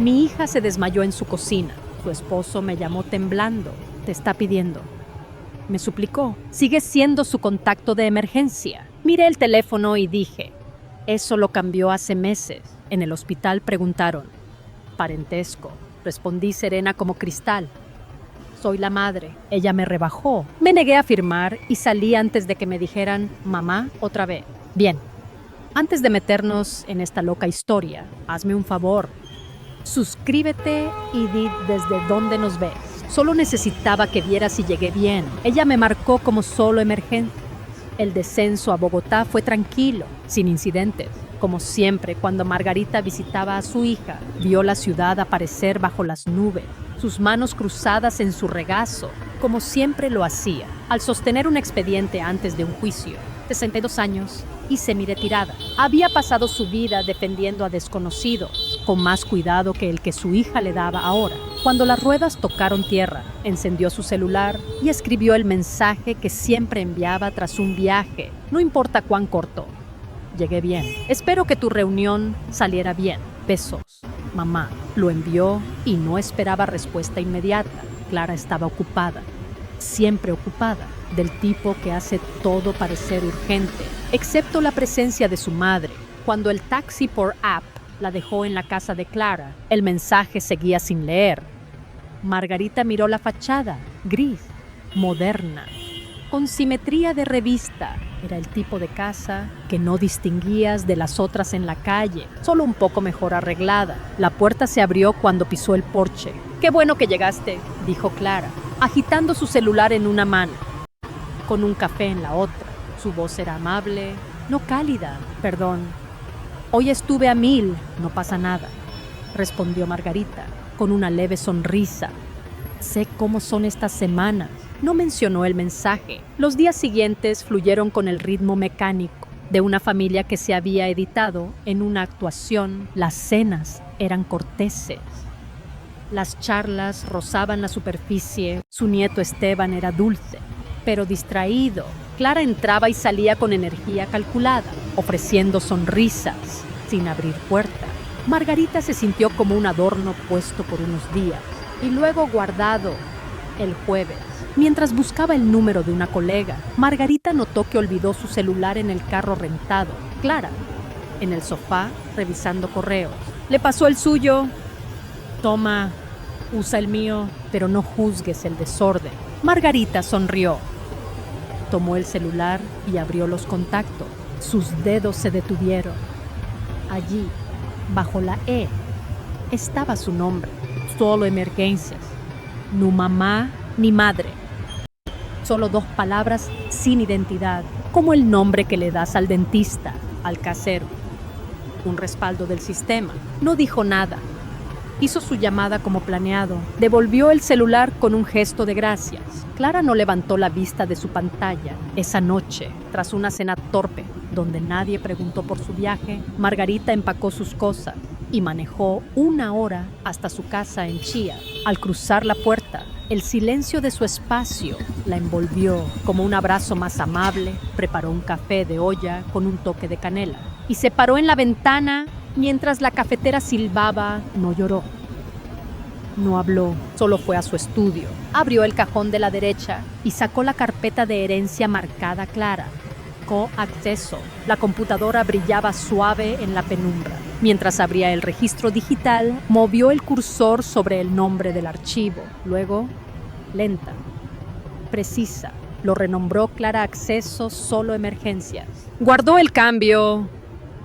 Mi hija se desmayó en su cocina. Su esposo me llamó temblando. Te está pidiendo. Me suplicó. Sigue siendo su contacto de emergencia. Miré el teléfono y dije, eso lo cambió hace meses. En el hospital preguntaron. Parentesco. Respondí serena como cristal. Soy la madre. Ella me rebajó. Me negué a firmar y salí antes de que me dijeran, mamá, otra vez. Bien, antes de meternos en esta loca historia, hazme un favor. Suscríbete y di desde dónde nos ves. Solo necesitaba que vieras si llegué bien. Ella me marcó como solo emergente. El descenso a Bogotá fue tranquilo, sin incidentes. Como siempre, cuando Margarita visitaba a su hija, vio la ciudad aparecer bajo las nubes, sus manos cruzadas en su regazo, como siempre lo hacía, al sostener un expediente antes de un juicio. 62 años y semi-retirada. Había pasado su vida defendiendo a desconocidos, con más cuidado que el que su hija le daba ahora. Cuando las ruedas tocaron tierra, encendió su celular y escribió el mensaje que siempre enviaba tras un viaje, no importa cuán corto. Llegué bien. Espero que tu reunión saliera bien. Besos. Mamá. Lo envió y no esperaba respuesta inmediata. Clara estaba ocupada. Siempre ocupada. Del tipo que hace todo parecer urgente, excepto la presencia de su madre. Cuando el taxi por app la dejó en la casa de Clara, el mensaje seguía sin leer. Margarita miró la fachada, gris, moderna, con simetría de revista. Era el tipo de casa que no distinguías de las otras en la calle, solo un poco mejor arreglada. La puerta se abrió cuando pisó el porche. «Qué bueno que llegaste», dijo Clara, agitando su celular en una mano, con un café en la otra. Su voz era amable, no cálida. «Perdón, hoy estuve a 1000, no pasa nada», respondió Margarita, con una leve sonrisa. «Sé cómo son estas semanas». No mencionó el mensaje. Los días siguientes fluyeron con el ritmo mecánico de una familia que se había editado en una actuación. Las cenas eran corteses. Las charlas rozaban la superficie. Su nieto Esteban era dulce, pero distraído. Clara entraba y salía con energía calculada, ofreciendo sonrisas, sin abrir puerta. Margarita se sintió como un adorno puesto por unos días y luego guardado el jueves. Mientras buscaba el número de una colega, Margarita notó que olvidó su celular en el carro rentado. Clara, en el sofá, revisando correos. «¿Le pasó el suyo?» «Toma, usa el mío, pero no juzgues el desorden». Margarita sonrió. Tomó el celular y abrió los contactos. Sus dedos se detuvieron. Allí, bajo la E, estaba su nombre. Solo emergencias. Ni mamá ni madre. Solo 2 palabras sin identidad, como el nombre que le das al dentista, al casero. Un respaldo del sistema. No dijo nada. Hizo su llamada como planeado. Devolvió el celular con un gesto de gracias. Clara no levantó la vista de su pantalla. Esa noche, tras una cena torpe, donde nadie preguntó por su viaje, Margarita empacó sus cosas y manejó 1 hora hasta su casa en Chía. Al cruzar la puerta, el silencio de su espacio la envolvió. Como un abrazo más amable, preparó un café de olla con un toque de canela y se paró en la ventana mientras la cafetera silbaba. No lloró, no habló, solo fue a su estudio. Abrió el cajón de la derecha y sacó la carpeta de herencia marcada Clara. Acceso. La computadora brillaba suave en la penumbra. Mientras abría el registro digital, movió el cursor sobre el nombre del archivo. Luego, lenta, precisa, lo renombró Clara Acceso Solo Emergencias. Guardó el cambio,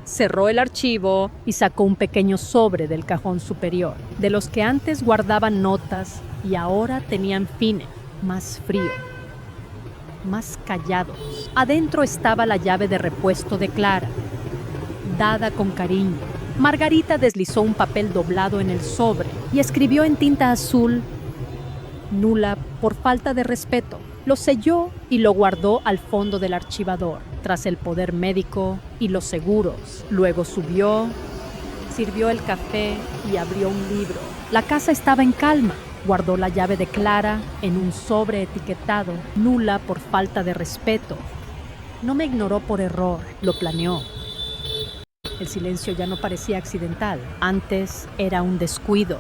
cerró el archivo y sacó un pequeño sobre del cajón superior, de los que antes guardaban notas y ahora tenían fines, más frío, más callados. Adentro estaba la llave de repuesto de Clara, dada con cariño. Margarita deslizó un papel doblado en el sobre y escribió en tinta azul: «Nula por falta de respeto». Lo selló y lo guardó al fondo del archivador, tras el poder médico y los seguros. Luego subió, sirvió el café y abrió un libro. La casa estaba en calma. Guardó la llave de Clara en un sobre etiquetado «Nula por falta de respeto». No me ignoró por error, lo planeó. El silencio ya no parecía accidental. Antes era un descuido.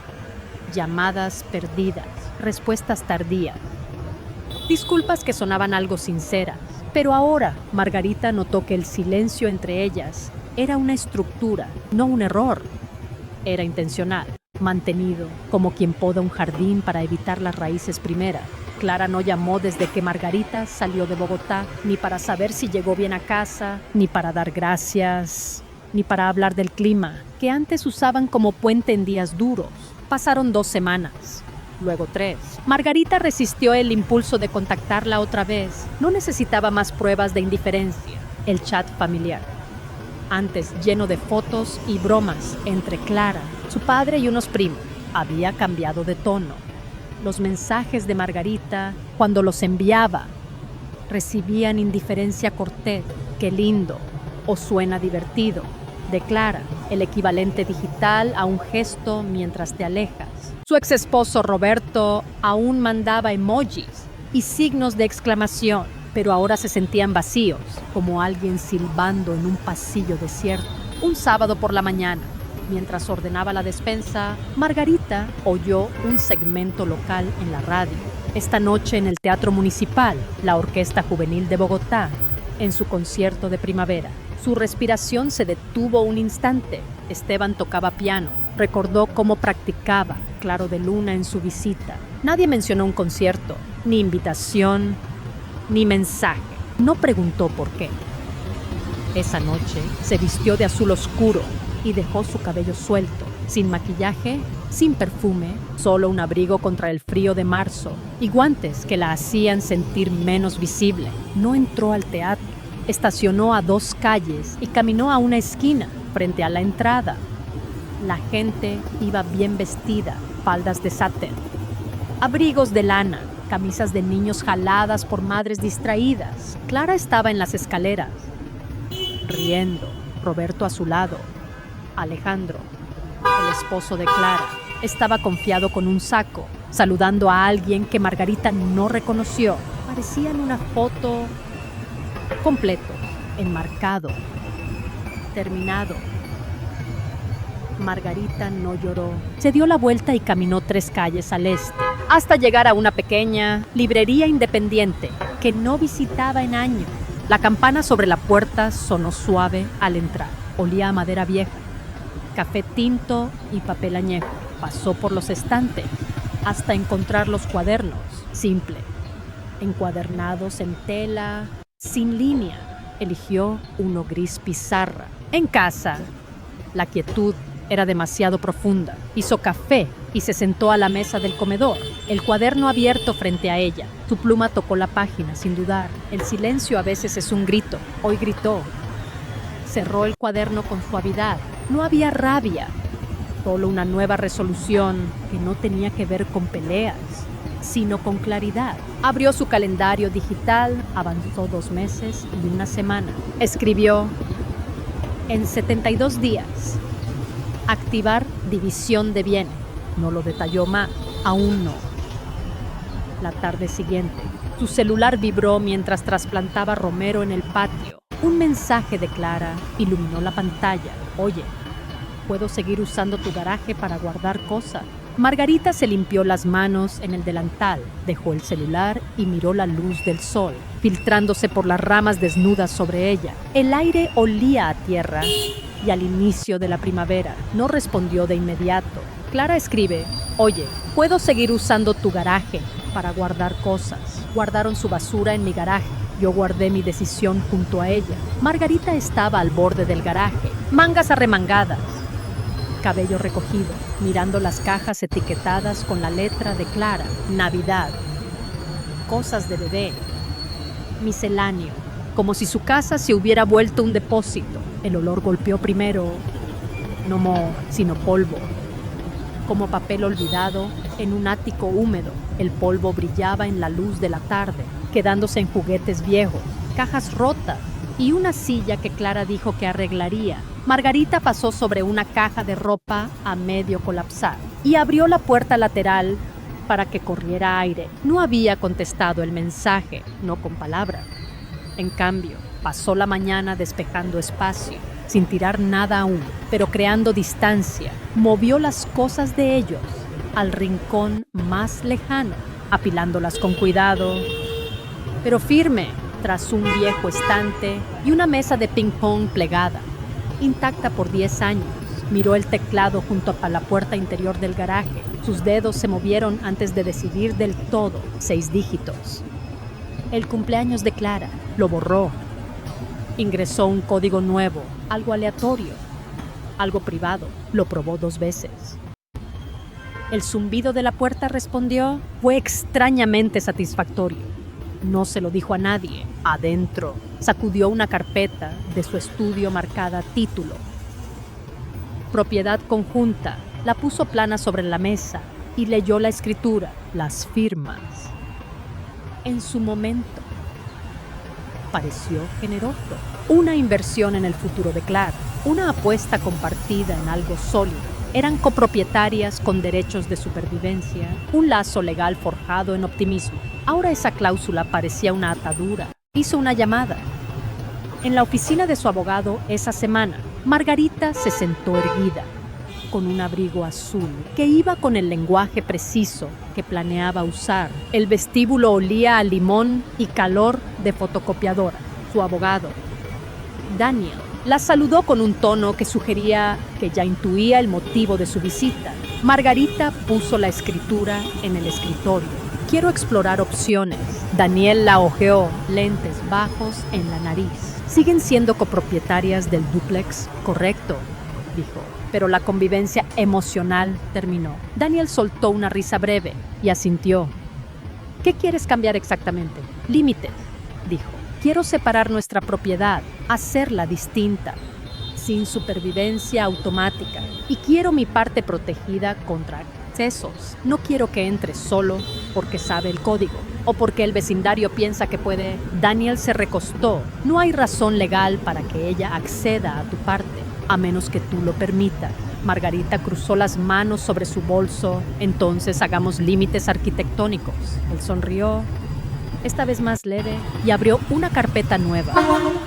Llamadas perdidas, respuestas tardías. Disculpas que sonaban algo sinceras. Pero ahora Margarita notó que el silencio entre ellas era una estructura, no un error. Era intencional, mantenido, como quien poda un jardín para evitar las raíces primeras. Clara no llamó desde que Margarita salió de Bogotá, ni para saber si llegó bien a casa, ni para dar gracias, ni para hablar del clima, que antes usaban como puente en días duros. Pasaron 2 semanas, luego 3. Margarita resistió el impulso de contactarla otra vez. No necesitaba más pruebas de indiferencia. El chat familiar, antes lleno de fotos y bromas entre Clara, su padre y unos primos, había cambiado de tono. Los mensajes de Margarita, cuando los enviaba, recibían indiferencia cortés, qué lindo, o suena divertido. De Clara, el equivalente digital a un gesto mientras te alejas. Su ex esposo Roberto aún mandaba emojis y signos de exclamación, pero ahora se sentían vacíos, como alguien silbando en un pasillo desierto. Un sábado por la mañana, mientras ordenaba la despensa, Margarita oyó un segmento local en la radio. Esta noche en el Teatro Municipal, la Orquesta Juvenil de Bogotá, en su concierto de primavera. Su respiración se detuvo un instante. Esteban tocaba piano. Recordó cómo practicaba Claro de Luna en su visita. Nadie mencionó un concierto, ni invitación, ni mensaje. No preguntó por qué. Esa noche se vistió de azul oscuro y dejó su cabello suelto, sin maquillaje, sin perfume, solo un abrigo contra el frío de marzo y guantes que la hacían sentir menos visible. No entró al teatro. Estacionó a 2 calles y caminó a una esquina, frente a la entrada. La gente iba bien vestida, faldas de satén, abrigos de lana, camisas de niños jaladas por madres distraídas. Clara estaba en las escaleras, riendo, Roberto a su lado. Alejandro, el esposo de Clara, estaba confiado con un saco, saludando a alguien que Margarita no reconoció. Parecía en una foto completo, enmarcado, terminado. Margarita no lloró. Se dio la vuelta y caminó 3 calles al este, hasta llegar a una pequeña librería independiente que no visitaba en años. La campana sobre la puerta sonó suave al entrar. Olía a madera vieja, café tinto y papel añejo. Pasó por los estantes hasta encontrar los cuadernos, simple, encuadernados en tela, sin línea. Eligió uno gris pizarra. En casa, la quietud era demasiado profunda. Hizo café y se sentó a la mesa del comedor, el cuaderno abierto frente a ella. Su pluma tocó la página sin dudar. El silencio a veces es un grito. Hoy gritó. Cerró el cuaderno con suavidad. No había rabia, solo una nueva resolución que no tenía que ver con peleas, sino con claridad. Abrió su calendario digital, avanzó 2 meses y 1 semana. Escribió: en 72 días, activar división de bienes. No lo detalló más, aún no. La tarde siguiente, su celular vibró mientras trasplantaba romero en el patio. Un mensaje de Clara iluminó la pantalla. Oye, ¿puedo seguir usando tu garaje para guardar cosas? Margarita se limpió las manos en el delantal, dejó el celular y miró la luz del sol, filtrándose por las ramas desnudas sobre ella. El aire olía a tierra y al inicio de la primavera. No respondió de inmediato. Clara escribe: oye, ¿puedo seguir usando tu garaje para guardar cosas? Guardaron su basura en mi garaje. Yo guardé mi decisión junto a ella. Margarita estaba al borde del garaje, mangas arremangadas, cabello recogido, mirando las cajas etiquetadas con la letra de Clara. Navidad, cosas de bebé, misceláneo, como si su casa se hubiera vuelto un depósito. El olor golpeó primero, no moho, sino polvo, como papel olvidado en un ático húmedo. El polvo brillaba en la luz de la tarde, quedándose en juguetes viejos, cajas rotas y una silla que Clara dijo que arreglaría. Margarita pasó sobre una caja de ropa a medio colapsar y abrió la puerta lateral para que corriera aire. No había contestado el mensaje, no con palabras. En cambio, pasó la mañana despejando espacio, sin tirar nada aún, pero creando distancia, movió las cosas de ellos al rincón más lejano, apilándolas con cuidado, pero firme, tras un viejo estante y una mesa de ping-pong plegada, intacta por 10 años. Miró el teclado junto a la puerta interior del garaje. Sus dedos se movieron antes de decidir del todo 6 dígitos. El cumpleaños de Clara. Lo borró. Ingresó un código nuevo, algo aleatorio, algo privado. Lo probó 2 veces. El zumbido de la puerta respondió. Fue extrañamente satisfactorio. No se lo dijo a nadie. Adentro, sacudió una carpeta de su estudio marcada título. Propiedad conjunta. La puso plana sobre la mesa y leyó la escritura, las firmas. En su momento, pareció generoso. Una inversión en el futuro de Clara, una apuesta compartida en algo sólido. Eran copropietarias con derechos de supervivencia, un lazo legal forjado en optimismo. Ahora esa cláusula parecía una atadura. Hizo una llamada. En la oficina de su abogado esa semana, Margarita se sentó erguida, con un abrigo azul que iba con el lenguaje preciso que planeaba usar. El vestíbulo olía a limón y calor de fotocopiadora. Su abogado, Daniel, la saludó con un tono que sugería que ya intuía el motivo de su visita. Margarita puso la escritura en el escritorio. Quiero explorar opciones. Daniel la hojeó, lentes bajos en la nariz. ¿Siguen siendo copropietarias del dúplex? Correcto, dijo. Pero la convivencia emocional terminó. Daniel soltó una risa breve y asintió. ¿Qué quieres cambiar exactamente? Límites, dijo. Quiero separar nuestra propiedad, hacerla distinta, sin supervivencia automática. Y quiero mi parte protegida contra excesos. No quiero que entre solo porque sabe el código o porque el vecindario piensa que puede. Daniel se recostó. No hay razón legal para que ella acceda a tu parte, a menos que tú lo permitas. Margarita cruzó las manos sobre su bolso. Entonces hagamos límites arquitectónicos. Él sonrió, esta vez más leve, y abrió una carpeta nueva.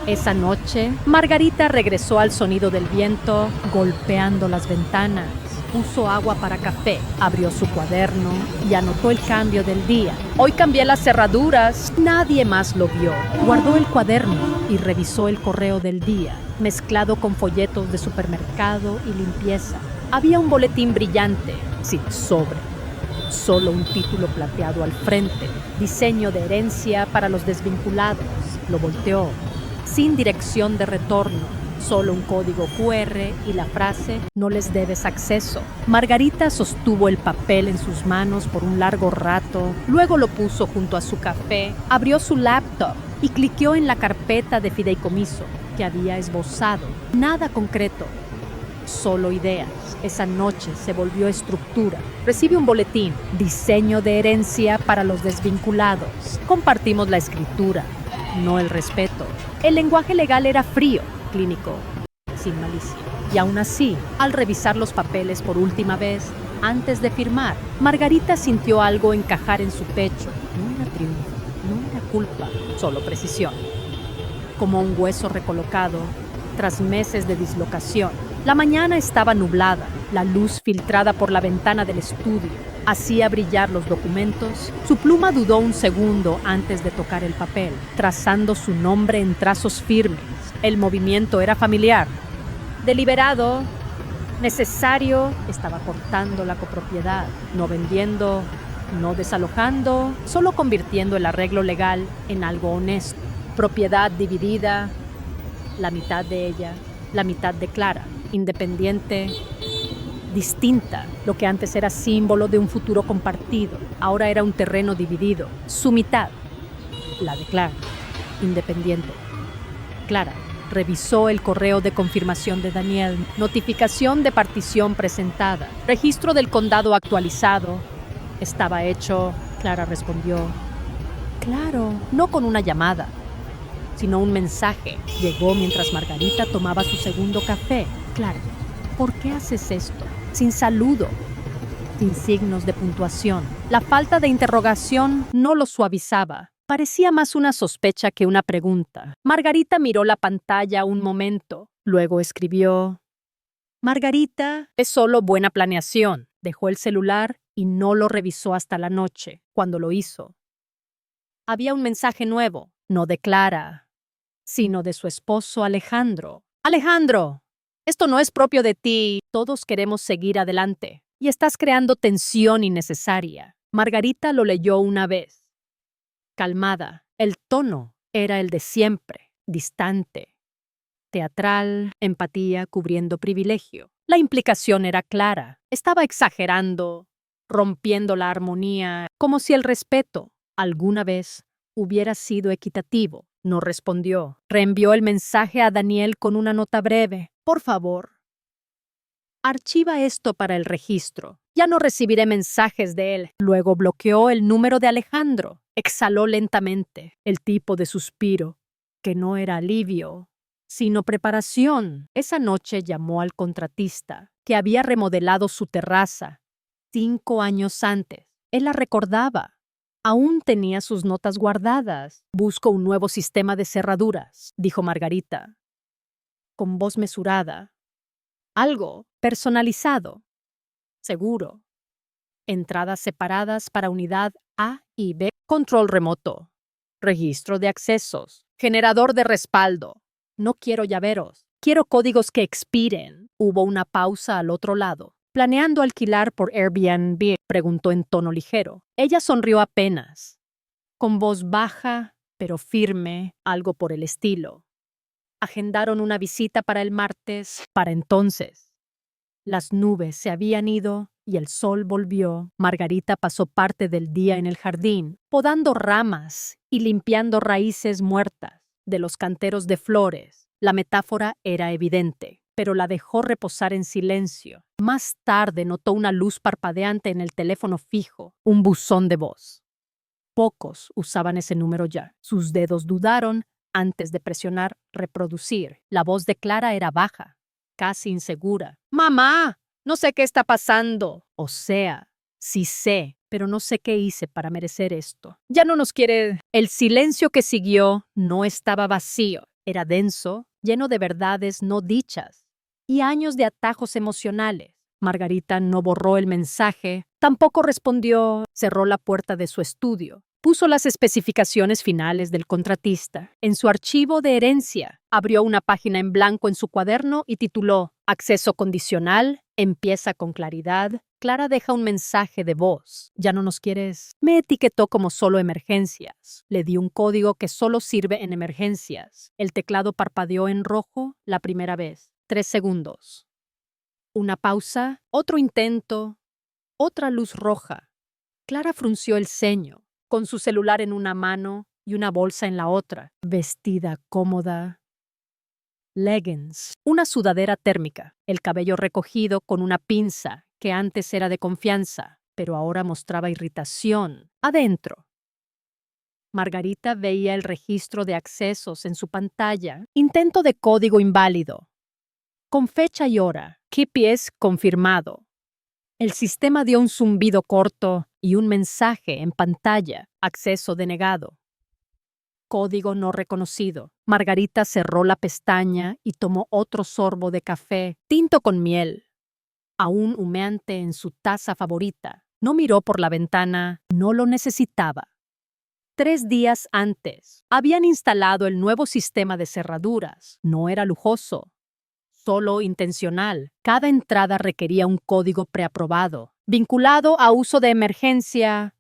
Esa noche, Margarita regresó al sonido del viento golpeando las ventanas. Puso agua para café, abrió su cuaderno y anotó el cambio del día. Hoy cambié las cerraduras. Nadie más lo vio. Guardó el cuaderno y revisó el correo del día, mezclado con folletos de supermercado y limpieza. Había un boletín brillante, sin sobre. Solo un título plateado al frente. Diseño de herencia para los desvinculados. Lo volteó. Sin dirección de retorno. Solo un código QR y la frase, no les debes acceso. Margarita sostuvo el papel en sus manos por un largo rato, luego lo puso junto a su café, abrió su laptop y cliqueó en la carpeta de fideicomiso que había esbozado. Nada concreto, solo ideas. Esa noche se volvió estructura. Recibe un boletín, diseño de herencia para los desvinculados. Compartimos la escritura, no el respeto. El lenguaje legal era frío, clínico, sin malicia. Y aún así, al revisar los papeles por última vez, antes de firmar, Margarita sintió algo encajar en su pecho. No era triunfo, no era culpa, solo precisión. Como un hueso recolocado, tras meses de dislocación. La mañana estaba nublada, la luz filtrada por la ventana del estudio hacía brillar los documentos. Su pluma dudó un segundo antes de tocar el papel, trazando su nombre en trazos firmes. El movimiento era familiar, deliberado, necesario. Estaba cortando la copropiedad, no vendiendo, no desalojando, solo convirtiendo el arreglo legal en algo honesto. Propiedad dividida, la mitad de ella, la mitad de Clara, independiente, distinta. Lo que antes era símbolo de un futuro compartido, ahora era un terreno dividido. Su mitad, la de Clara, independiente. Clara revisó el correo de confirmación de Daniel. Notificación de partición presentada. Registro del condado actualizado. Estaba hecho. Clara respondió. Claro, no con una llamada, sino un mensaje. Llegó mientras Margarita tomaba su segundo café. Clara, ¿por qué haces esto? Sin saludo, sin signos de puntuación. La falta de interrogación no lo suavizaba. Parecía más una sospecha que una pregunta. Margarita miró la pantalla un momento, Luego escribió: Margarita, es solo buena planeación. Dejó el celular y no lo revisó hasta la noche, cuando lo hizo. Había un mensaje nuevo, no de Clara, sino de su esposo Alejandro. Alejandro, esto no es propio de ti. Todos queremos seguir adelante y estás creando tensión innecesaria. Margarita lo leyó una vez. Calmada, el tono era el de siempre, distante, teatral, empatía cubriendo privilegio. La implicación era clara. Estaba exagerando, rompiendo la armonía, como si el respeto alguna vez hubiera sido equitativo. No respondió. Reenvió el mensaje a Daniel con una nota breve. Por favor, archiva esto para el registro. Ya no recibiré mensajes de él. Luego bloqueó el número de Alejandro. Exhaló lentamente el tipo de suspiro, que no era alivio, sino preparación. Esa noche llamó al contratista, que había remodelado su terraza 5 años antes. Él la recordaba. Aún tenía sus notas guardadas. Busco un nuevo sistema de cerraduras, dijo Margarita, con voz mesurada. Algo personalizado, seguro. Entradas separadas para unidad A y B. Control remoto. Registro de accesos. Generador de respaldo. No quiero llaveros. Quiero códigos que expiren. Hubo una pausa al otro lado. ¿Planeando alquilar por Airbnb?, preguntó en tono ligero. Ella sonrió apenas, con voz baja, pero firme, algo por el estilo. Agendaron una visita para el martes. Para entonces, las nubes se habían ido y el sol volvió. Margarita pasó parte del día en el jardín, podando ramas y limpiando raíces muertas de los canteros de flores. La metáfora era evidente, pero la dejó reposar en silencio. Más tarde notó una luz parpadeante en el teléfono fijo, un buzón de voz. Pocos usaban ese número ya. Sus dedos dudaron antes de presionar reproducir. La voz de Clara era baja, casi insegura. «Mamá, no sé qué está pasando». O sea, sí sé, pero no sé qué hice para merecer esto. Ya no nos quiere. El silencio que siguió no estaba vacío. Era denso, lleno de verdades no dichas y años de atajos emocionales. Margarita no borró el mensaje, tampoco respondió. Cerró la puerta de su estudio. Puso las especificaciones finales del contratista en su archivo de herencia. Abrió una página en blanco en su cuaderno y tituló «Acceso condicional, empieza con claridad. Clara deja un mensaje de voz. ¿Ya no nos quieres?». Me etiquetó como solo emergencias. Le di un código que solo sirve en emergencias. El teclado parpadeó en rojo la primera vez. 3 segundos. Una pausa, otro intento, otra luz roja. Clara frunció el ceño, con su celular en una mano y una bolsa en la otra, vestida cómoda. Leggings, una sudadera térmica, el cabello recogido con una pinza que antes era de confianza, pero ahora mostraba irritación adentro. Margarita veía el registro de accesos en su pantalla. Intento de código inválido. Con fecha y hora. GPS confirmado. El sistema dio un zumbido corto y un mensaje en pantalla. Acceso denegado. Código no reconocido. Margarita cerró la pestaña y tomó otro sorbo de café, tinto con miel, aún humeante en su taza favorita. No miró por la ventana, no lo necesitaba. 3 días antes, habían instalado el nuevo sistema de cerraduras. No era lujoso, solo intencional. Cada entrada requería un código preaprobado, vinculado a uso de emergencia,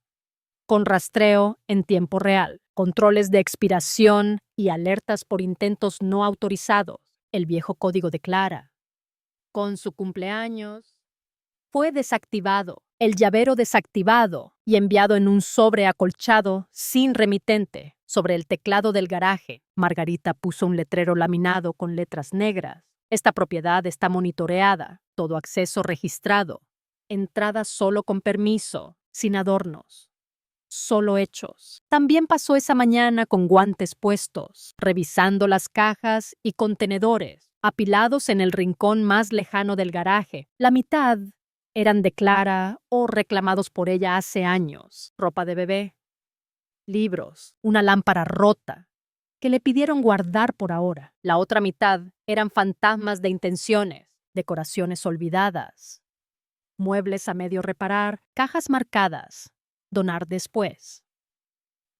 con rastreo en tiempo real, controles de expiración y alertas por intentos no autorizados. El viejo código de Clara, con su cumpleaños, fue desactivado. El llavero desactivado y enviado en un sobre acolchado sin remitente. Sobre el teclado del garaje, Margarita puso un letrero laminado con letras negras. Esta propiedad está monitoreada, todo acceso registrado. Entrada solo con permiso, sin adornos. Solo hechos. También pasó esa mañana con guantes puestos, revisando las cajas y contenedores, apilados en el rincón más lejano del garaje. La mitad eran de Clara o reclamados por ella hace años. Ropa de bebé, libros, una lámpara rota, que le pidieron guardar por ahora. La otra mitad eran fantasmas de intenciones, decoraciones olvidadas, muebles a medio reparar, cajas marcadas, donar después.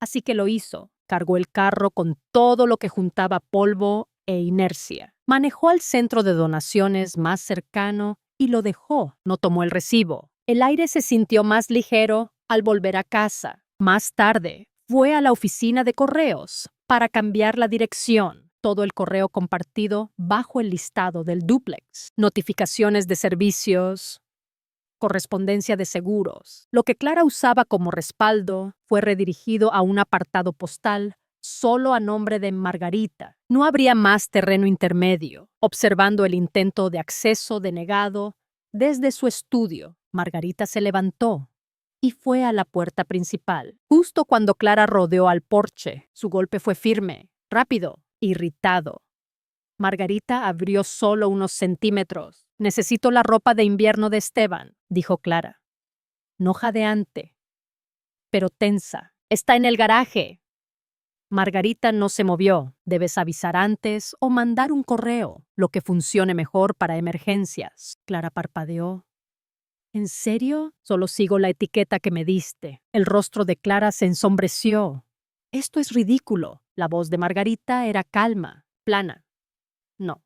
Así que lo hizo. Cargó el carro con todo lo que juntaba polvo e inercia. Manejó al centro de donaciones más cercano y lo dejó. No tomó el recibo. El aire se sintió más ligero al volver a casa. Más tarde, fue a la oficina de correos para cambiar la dirección. Todo el correo compartido bajo el listado del dúplex. Notificaciones de servicios, correspondencia de seguros. Lo que Clara usaba como respaldo fue redirigido a un apartado postal solo a nombre de Margarita. No habría más terreno intermedio. Observando el intento de acceso denegado desde su estudio, Margarita se levantó y fue a la puerta principal. Justo cuando Clara rodeó al porche, su golpe fue firme, rápido, irritado. Margarita abrió solo unos centímetros. «Necesito la ropa de invierno de Esteban», dijo Clara. No jadeante, pero tensa. «Está en el garaje». Margarita no se movió. «Debes avisar antes o mandar un correo, lo que funcione mejor para emergencias». Clara parpadeó. «¿En serio? Solo sigo la etiqueta que me diste». El rostro de Clara se ensombreció. «Esto es ridículo». La voz de Margarita era calma, plana. «No,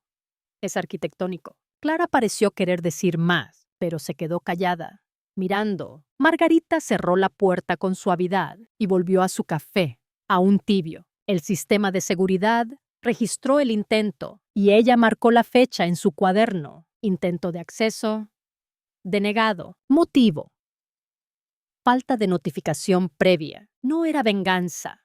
es arquitectónico». Clara pareció querer decir más, pero se quedó callada, mirando. Margarita cerró la puerta con suavidad y volvió a su café, aún tibio. El sistema de seguridad registró el intento y ella marcó la fecha en su cuaderno. Intento de acceso denegado. Motivo: falta de notificación previa. No era venganza.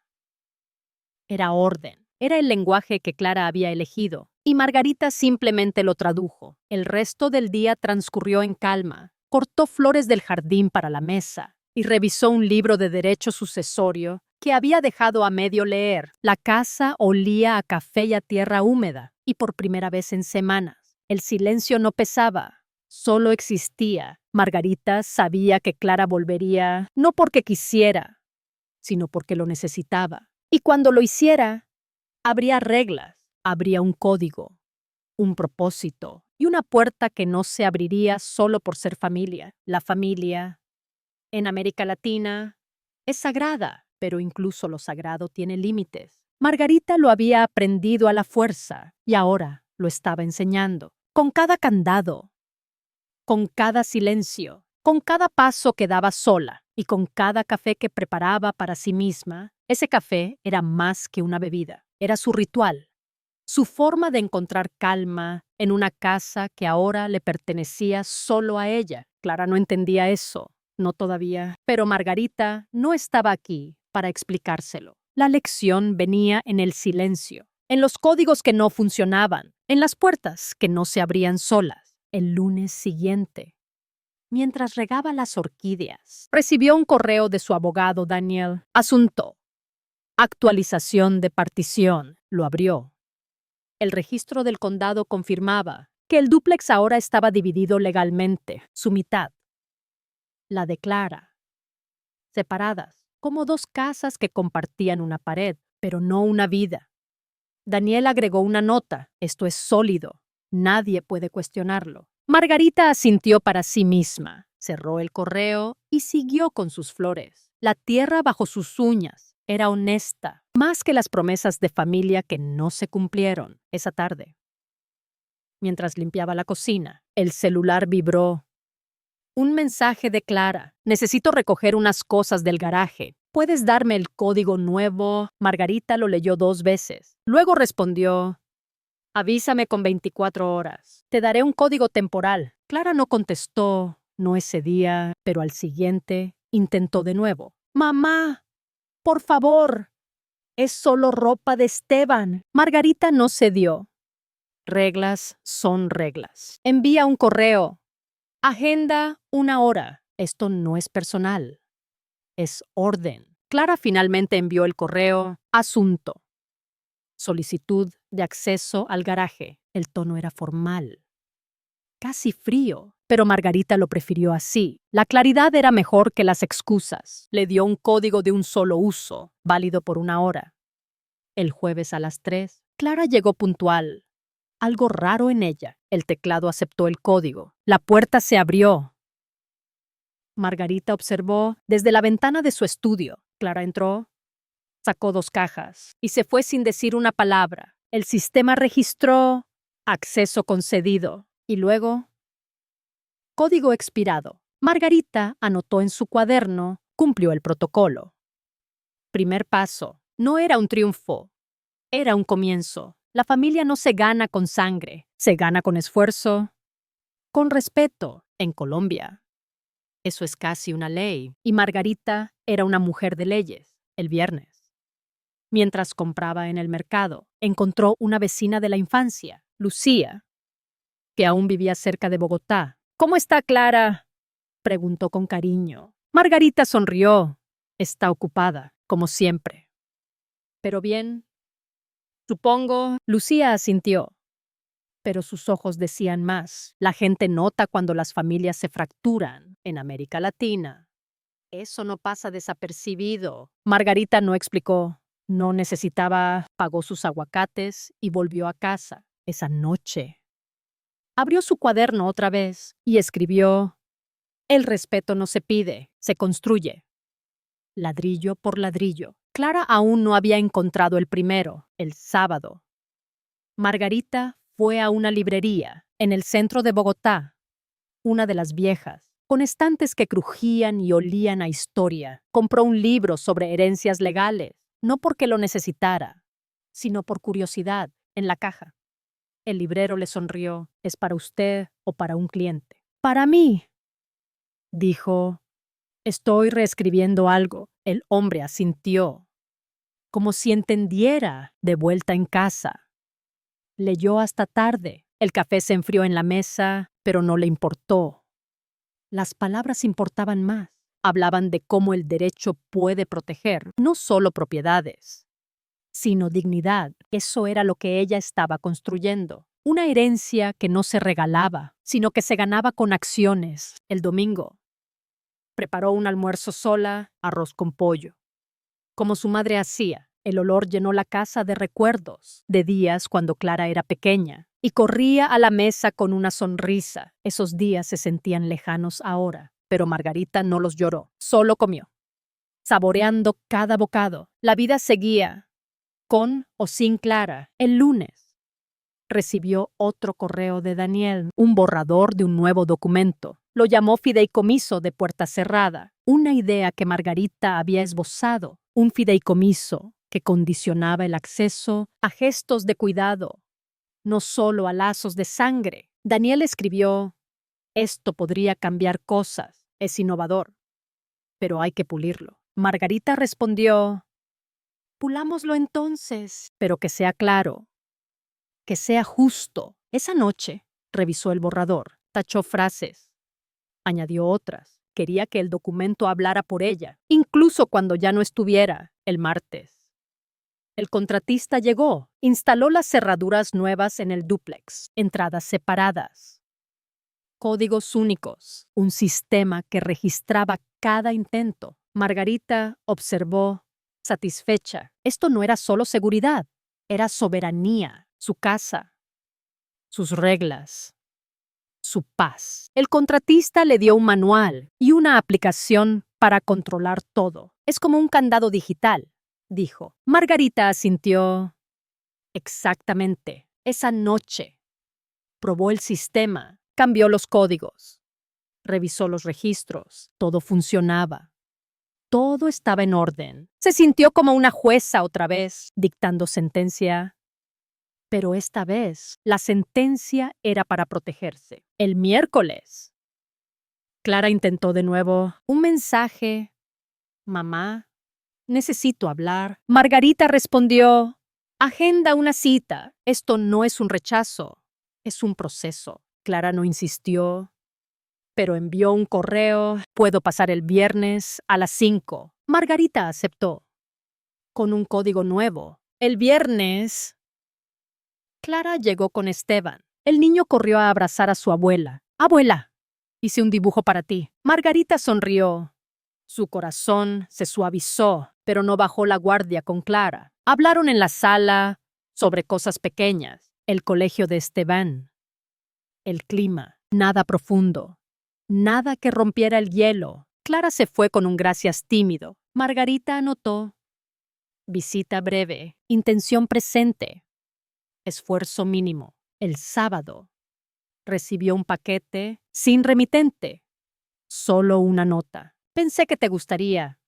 Era orden. Era el lenguaje que Clara había elegido, y Margarita simplemente lo tradujo. El resto del día transcurrió en calma. Cortó flores del jardín para la mesa y revisó un libro de derecho sucesorio que había dejado a medio leer. La casa olía a café y a tierra húmeda, y por primera vez en semanas. El silencio no pesaba, solo existía. Margarita sabía que Clara volvería, no porque quisiera, sino porque lo necesitaba. Y cuando lo hiciera, habría reglas, habría un código, un propósito y una puerta que no se abriría solo por ser familia. La familia, en América Latina, es sagrada, pero incluso lo sagrado tiene límites. Margarita lo había aprendido a la fuerza y ahora lo estaba enseñando. Con cada candado, con cada silencio, con cada paso que daba sola y con cada café que preparaba para sí misma. Ese café era más que una bebida. Era su ritual, su forma de encontrar calma en una casa que ahora le pertenecía solo a ella. Clara no entendía eso, no todavía, pero Margarita no estaba aquí para explicárselo. La lección venía en el silencio, en los códigos que no funcionaban, en las puertas que no se abrían solas. El lunes siguiente, mientras regaba las orquídeas, recibió un correo de su abogado Daniel. Asunto: actualización de partición. Lo abrió. El registro del condado confirmaba que el dúplex ahora estaba dividido legalmente, su mitad, la de Clara, separadas, como dos casas que compartían una pared, pero no una vida. Daniel agregó una nota: esto es sólido, nadie puede cuestionarlo. Margarita asintió para sí misma, cerró el correo y siguió con sus flores. La tierra bajo sus uñas era honesta, más que las promesas de familia que no se cumplieron. Esa tarde, mientras limpiaba la cocina, el celular vibró. Un mensaje de Clara: necesito recoger unas cosas del garaje. ¿Puedes darme el código nuevo? Margarita lo leyó 2 veces. Luego respondió: avísame con 24 horas. Te daré un código temporal. Clara no contestó, no ese día, pero al siguiente intentó de nuevo. Mamá, por favor, es solo ropa de Esteban. Margarita no cedió. Reglas son reglas. Envía un correo. Agenda 1 hora. Esto no es personal. Es orden. Clara finalmente envió el correo. Asunto: solicitud de acceso al garaje. El tono era formal, casi frío, pero Margarita lo prefirió así. La claridad era mejor que las excusas. Le dio un código de un solo uso, válido por 1 hora. El jueves a las 3. Clara llegó puntual. Algo raro en ella. El teclado aceptó el código. La puerta se abrió. Margarita observó desde la ventana de su estudio. Clara entró, sacó 2 cajas y se fue sin decir una palabra. El sistema registró acceso concedido y luego código expirado. Margarita anotó en su cuaderno, cumplió el protocolo. Primer paso. No era un triunfo, era un comienzo. La familia no se gana con sangre, se gana con esfuerzo, con respeto. En Colombia, eso es casi una ley. Y Margarita era una mujer de leyes. El viernes, mientras compraba en el mercado, encontró una vecina de la infancia, Lucía, que aún vivía cerca de Bogotá. ¿Cómo está Clara?, preguntó con cariño. Margarita sonrió. Está ocupada, como siempre. Pero bien, supongo. Lucía asintió. Pero sus ojos decían más. La gente nota cuando las familias se fracturan en América Latina. Eso no pasa desapercibido. Margarita no explicó. No necesitaba, pagó sus aguacates y volvió a casa esa noche. Abrió su cuaderno otra vez y escribió: el respeto no se pide, se construye. Ladrillo por ladrillo. Clara aún no había encontrado el primero, el sábado. Margarita fue a una librería en el centro de Bogotá, una de las viejas, con estantes que crujían y olían a historia. Compró un libro sobre herencias legales, no porque lo necesitara, sino por curiosidad, en la caja. El librero le sonrió. ¿Es para usted o para un cliente? Para mí, dijo. Estoy reescribiendo algo. El hombre asintió, como si entendiera, de vuelta en casa. Leyó hasta tarde. El café se enfrió en la mesa, pero no le importó. Las palabras importaban más. Hablaban de cómo el derecho puede proteger no solo propiedades, sino dignidad. Eso era lo que ella estaba construyendo. Una herencia que no se regalaba, sino que se ganaba con acciones. El domingo preparó un almuerzo sola, arroz con pollo, como su madre hacía. El olor llenó la casa de recuerdos, de días cuando Clara era pequeña, y corría a la mesa con una sonrisa. Esos días se sentían lejanos ahora, pero Margarita no los lloró, solo comió, saboreando cada bocado. La vida seguía, con o sin Clara. El lunes recibió otro correo de Daniel, un borrador de un nuevo documento. Lo llamó fideicomiso de puerta cerrada, una idea que Margarita había esbozado, un fideicomiso que condicionaba el acceso a gestos de cuidado, no solo a lazos de sangre. Daniel escribió: esto podría cambiar cosas, es innovador, pero hay que pulirlo. Margarita respondió: pulámoslo entonces, pero que sea claro, que sea justo. Esa noche revisó el borrador, tachó frases, añadió otras. Quería que el documento hablara por ella, incluso cuando ya no estuviera. El martes, el contratista llegó, instaló las cerraduras nuevas en el dúplex, entradas separadas, códigos únicos, un sistema que registraba cada intento. Margarita observó, satisfecha. Esto no era solo seguridad, era soberanía, su casa, sus reglas, su paz. El contratista le dio un manual y una aplicación para controlar todo. Es como un candado digital, dijo. Margarita asintió. Exactamente. Esa noche probó el sistema, cambió los códigos, revisó los registros. Todo funcionaba. Todo estaba en orden. Se sintió como una jueza otra vez, dictando sentencia. Pero esta vez, la sentencia era para protegerse. El miércoles, Clara intentó de nuevo. Un mensaje. Mamá, necesito hablar. Margarita respondió: agenda una cita. Esto no es un rechazo, es un proceso. Clara no insistió, pero envió un correo. Puedo pasar el viernes a las 5. Margarita aceptó, con un código nuevo. El viernes, Clara llegó con Esteban. El niño corrió a abrazar a su abuela. Abuela, hice un dibujo para ti. Margarita sonrió. Su corazón se suavizó, pero no bajó la guardia con Clara. Hablaron en la sala sobre cosas pequeñas, el colegio de Esteban, el clima, nada profundo, nada que rompiera el hielo. Clara se fue con un gracias tímido. Margarita anotó: visita breve, intención presente, esfuerzo mínimo. El sábado recibió un paquete sin remitente, solo una nota. Pensé que te gustaría.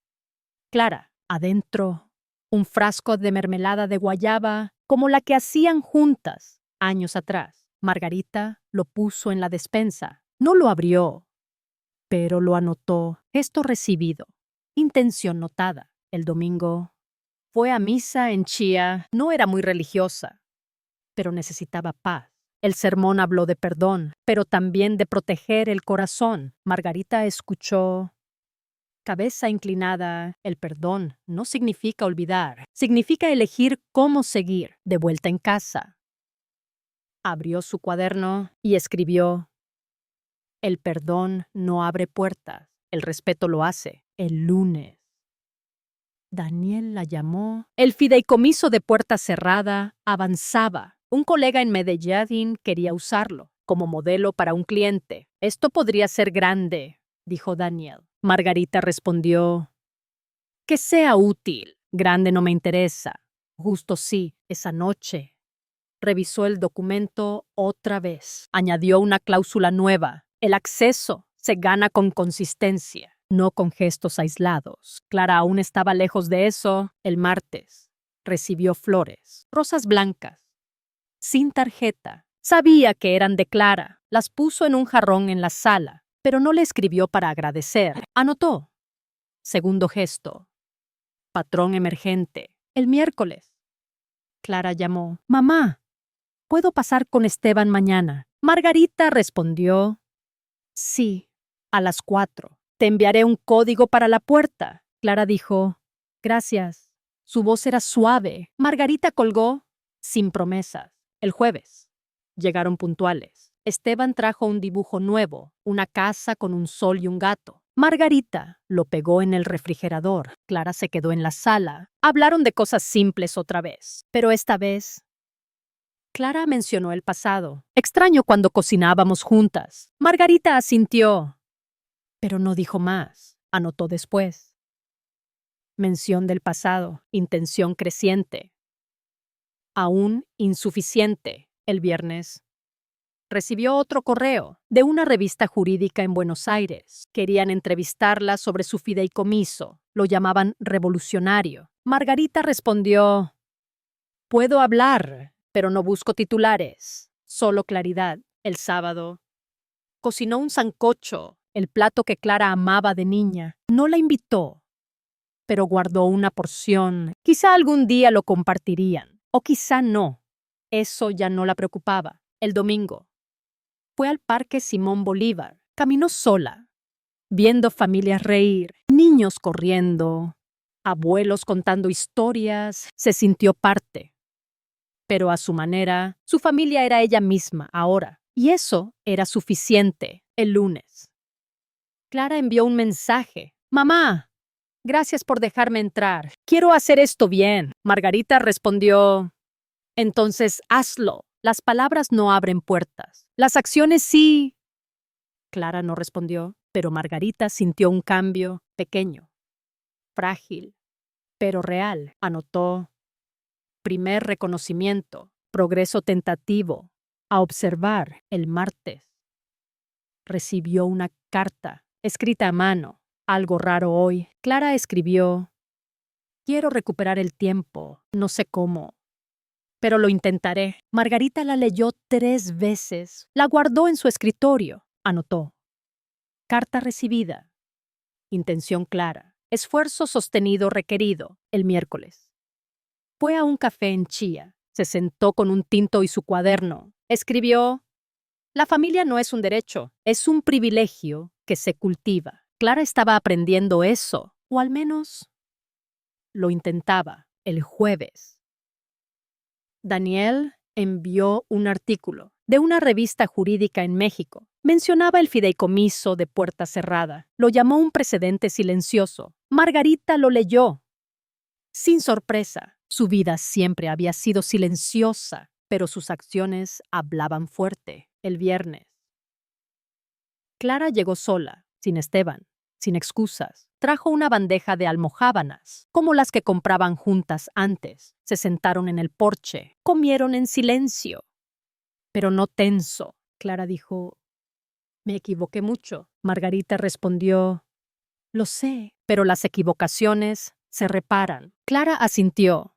Clara, adentro, un frasco de mermelada de guayaba como la que hacían juntas años atrás. Margarita lo puso en la despensa. No lo abrió, pero lo anotó. Gesto recibido. Intención notada. El domingo fue a misa en Chía. No era muy religiosa, pero necesitaba paz. El sermón habló de perdón, pero también de proteger el corazón. Margarita escuchó. Cabeza inclinada, el perdón no significa olvidar, significa elegir cómo seguir. De vuelta en casa, abrió su cuaderno y escribió: el perdón no abre puertas, el respeto lo hace. El lunes, Daniel la llamó. El fideicomiso de puerta cerrada avanzaba. Un colega en Medellín quería usarlo como modelo para un cliente. Esto podría ser grande, dijo Daniel. Margarita respondió: que sea útil. Grande no me interesa. Justo sí, esa noche. Revisó el documento otra vez. Añadió una cláusula nueva. El acceso se gana con consistencia, no con gestos aislados. Clara aún estaba lejos de eso. El martes recibió flores, rosas blancas, sin tarjeta. Sabía que eran de Clara. Las puso en un jarrón en la sala, pero no le escribió para agradecer. Anotó: segundo gesto, patrón emergente. El miércoles, Clara llamó: mamá, ¿puedo pasar con Esteban mañana? Margarita respondió: sí, a las 4. Te enviaré un código para la puerta. Clara dijo: gracias. Su voz era suave. Margarita colgó sin promesas. El jueves llegaron puntuales. Esteban trajo un dibujo nuevo, una casa con un sol y un gato. Margarita lo pegó en el refrigerador. Clara se quedó en la sala. Hablaron de cosas simples otra vez, pero esta vez Clara mencionó el pasado. Extraño cuando cocinábamos juntas. Margarita asintió, pero no dijo más. Anotó después: mención del pasado, intención creciente. Aún insuficiente. El viernes recibió otro correo de una revista jurídica en Buenos Aires. Querían entrevistarla sobre su fideicomiso. Lo llamaban revolucionario. Margarita respondió: puedo hablar, pero no busco titulares, solo claridad. El sábado cocinó un sancocho, el plato que Clara amaba de niña. No la invitó, pero guardó una porción. Quizá algún día lo compartirían, o quizá no. Eso ya no la preocupaba. El domingo fue al Parque Simón Bolívar. Caminó sola, viendo familias reír, niños corriendo, abuelos contando historias. Se sintió parte. Pero a su manera, su familia era ella misma ahora, y eso era suficiente. El lunes, Clara envió un mensaje: mamá, gracias por dejarme entrar. Quiero hacer esto bien. Margarita respondió: entonces hazlo. Las palabras no abren puertas. Las acciones sí. Clara no respondió, pero Margarita sintió un cambio pequeño, frágil, pero real. Anotó: primer reconocimiento, progreso tentativo. A observar. El martes recibió una carta escrita a mano. Algo raro hoy. Clara escribió: quiero recuperar el tiempo. No sé cómo, pero lo intentaré. Margarita la leyó 3 veces. La guardó en su escritorio. Anotó: carta recibida. Intención clara. Esfuerzo sostenido requerido. El miércoles fue a un café en Chía. Se sentó con un tinto y su cuaderno. Escribió: la familia no es un derecho, es un privilegio que se cultiva. Clara estaba aprendiendo eso, o al menos lo intentaba. El jueves, Daniel envió un artículo de una revista jurídica en México. Mencionaba el fideicomiso de puerta cerrada. Lo llamó un precedente silencioso. Margarita lo leyó sin sorpresa. Su vida siempre había sido silenciosa, pero sus acciones hablaban fuerte. El viernes. Clara llegó sola, sin Esteban, sin excusas. Trajo una bandeja de almojábanas, como las que compraban juntas antes. Se sentaron en el porche, comieron en silencio, pero no tenso. Clara dijo: «Me equivoqué mucho». Margarita respondió: «Lo sé, pero las equivocaciones se reparan». Clara asintió,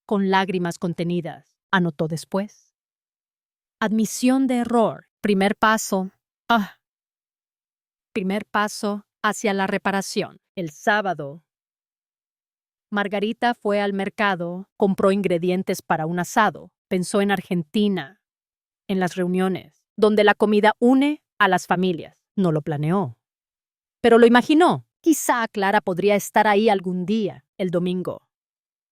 con lágrimas contenidas. Anotó después: «Admisión de error. Primer paso. Primer paso hacia la reparación». El sábado, Margarita fue al mercado, compró ingredientes para un asado. Pensó en Argentina, en las reuniones, donde la comida une a las familias. No lo planeó, pero lo imaginó. Quizá Clara podría estar ahí algún día. El domingo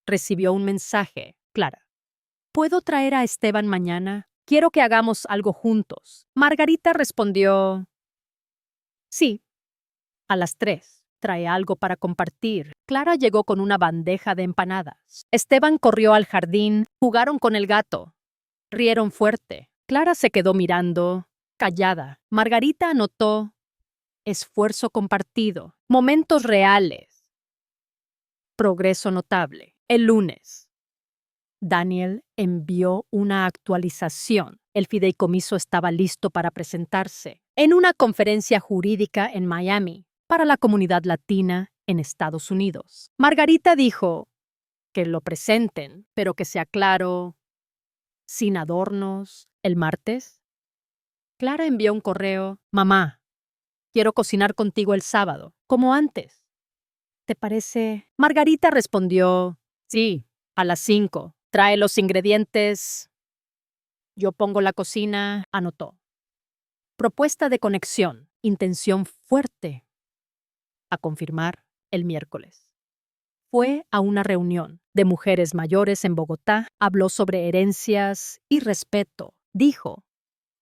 recibió un mensaje. «Clara, ¿puedo traer a Esteban mañana? Quiero que hagamos algo juntos». Margarita respondió: «Sí, a las 3. Trae algo para compartir». Clara llegó con una bandeja de empanadas. Esteban corrió al jardín, jugaron con el gato, rieron fuerte. Clara se quedó mirando, callada. Margarita anotó: esfuerzo compartido, momentos reales, progreso notable. El lunes, Daniel envió una actualización. El fideicomiso estaba listo para presentarse en una conferencia jurídica en Miami para la comunidad latina en Estados Unidos. Margarita dijo que lo presenten, pero que sea claro, sin adornos, el martes. Clara envió un correo: «Mamá, quiero cocinar contigo el sábado, como antes. ¿Te parece?» Margarita respondió: «Sí, a las 5. Trae los ingredientes. Yo pongo la cocina». Anotó: propuesta de conexión, intención fuerte. A confirmar el miércoles. Fue a una reunión de mujeres mayores en Bogotá, habló sobre herencias y respeto. Dijo: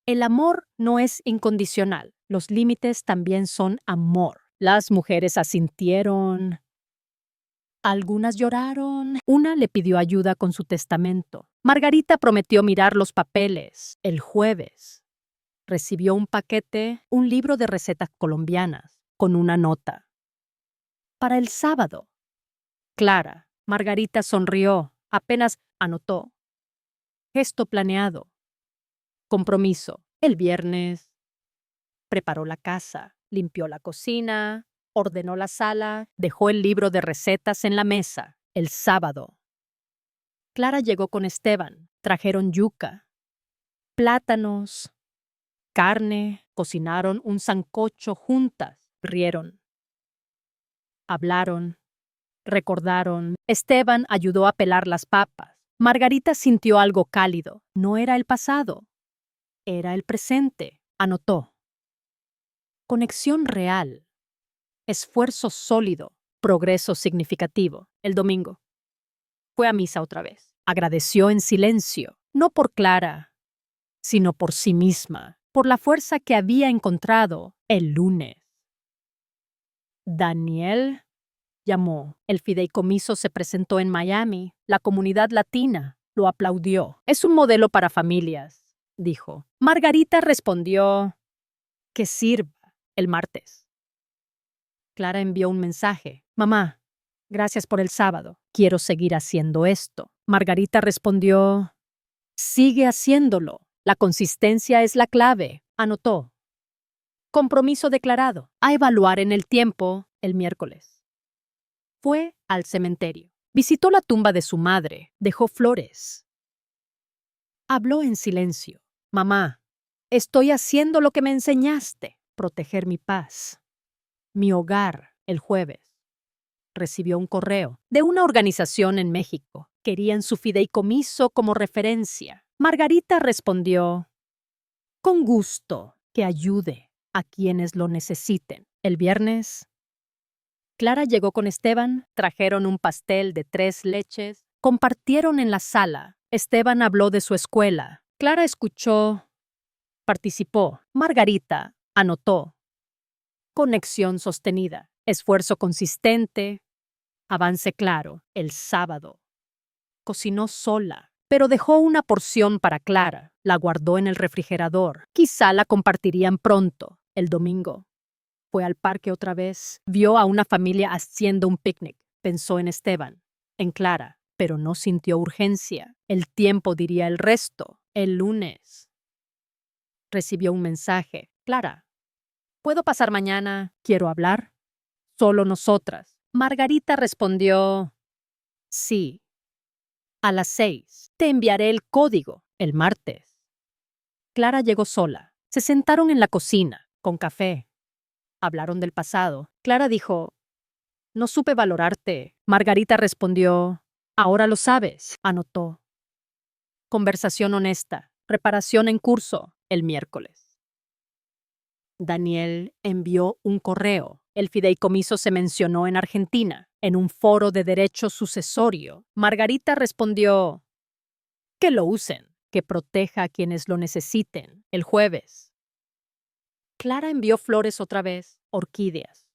«El amor no es incondicional, los límites también son amor». Las mujeres asintieron. Algunas lloraron. Una le pidió ayuda con su testamento. Margarita prometió mirar los papeles. El jueves recibió un paquete, un libro de recetas colombianas, con una nota. Para el sábado. Clara. Margarita sonrió. Apenas anotó: gesto planeado. Compromiso. El viernes preparó la casa, limpió la cocina, ordenó la sala, dejó el libro de recetas en la mesa. El sábado, Clara llegó con Esteban. Trajeron yuca, plátanos, carne, cocinaron un sancocho juntas, rieron, hablaron, recordaron. Esteban ayudó a pelar las papas. Margarita sintió algo cálido. No era el pasado, era el presente. Anotó: conexión real, esfuerzo sólido, progreso significativo. El domingo fue a misa otra vez. Agradeció en silencio, no por Clara, sino por sí misma, por la fuerza que había encontrado el lunes. Daniel llamó. El fideicomiso se presentó en Miami. La comunidad latina lo aplaudió. «Es un modelo para familias», dijo. Margarita respondió: «que sirva». El martes, Clara envió un mensaje: «Mamá, gracias por el sábado. Quiero seguir haciendo esto». Margarita respondió: «sigue haciéndolo. La consistencia es la clave». Anotó: compromiso declarado. A evaluar en el tiempo. El miércoles fue al cementerio. Visitó la tumba de su madre. Dejó flores. Habló en silencio: «Mamá, estoy haciendo lo que me enseñaste. Proteger mi paz, mi hogar». El jueves recibió un correo de una organización en México. Querían su fideicomiso como referencia. Margarita respondió: «con gusto, que ayude a quienes lo necesiten». El viernes, Clara llegó con Esteban. Trajeron un pastel de 3 leches. Compartieron en la sala. Esteban habló de su escuela. Clara escuchó, participó. Margarita anotó: conexión sostenida, esfuerzo consistente, avance claro. El sábado, Cocinó sola, pero dejó una porción para Clara. La guardó en el refrigerador. Quizá la compartirían pronto, el domingo. Fue al parque otra vez. Vio a una familia haciendo un picnic. Pensó en Esteban, en Clara, pero no sintió urgencia. El tiempo diría el resto. El lunes. Recibió un mensaje. Clara, ¿puedo pasar mañana? Quiero hablar. Solo nosotras. Margarita respondió, sí. A las 6. Te enviaré el código el martes. Clara llegó sola. Se sentaron en la cocina, con café. Hablaron del pasado. Clara dijo, no supe valorarte. Margarita respondió, ahora lo sabes. Anotó. Conversación honesta. Reparación en curso el miércoles. Daniel envió un correo. El fideicomiso se mencionó en Argentina, en un foro de derecho sucesorio. Margarita respondió, que lo usen, que proteja a quienes lo necesiten, el jueves. Clara envió flores otra vez, orquídeas,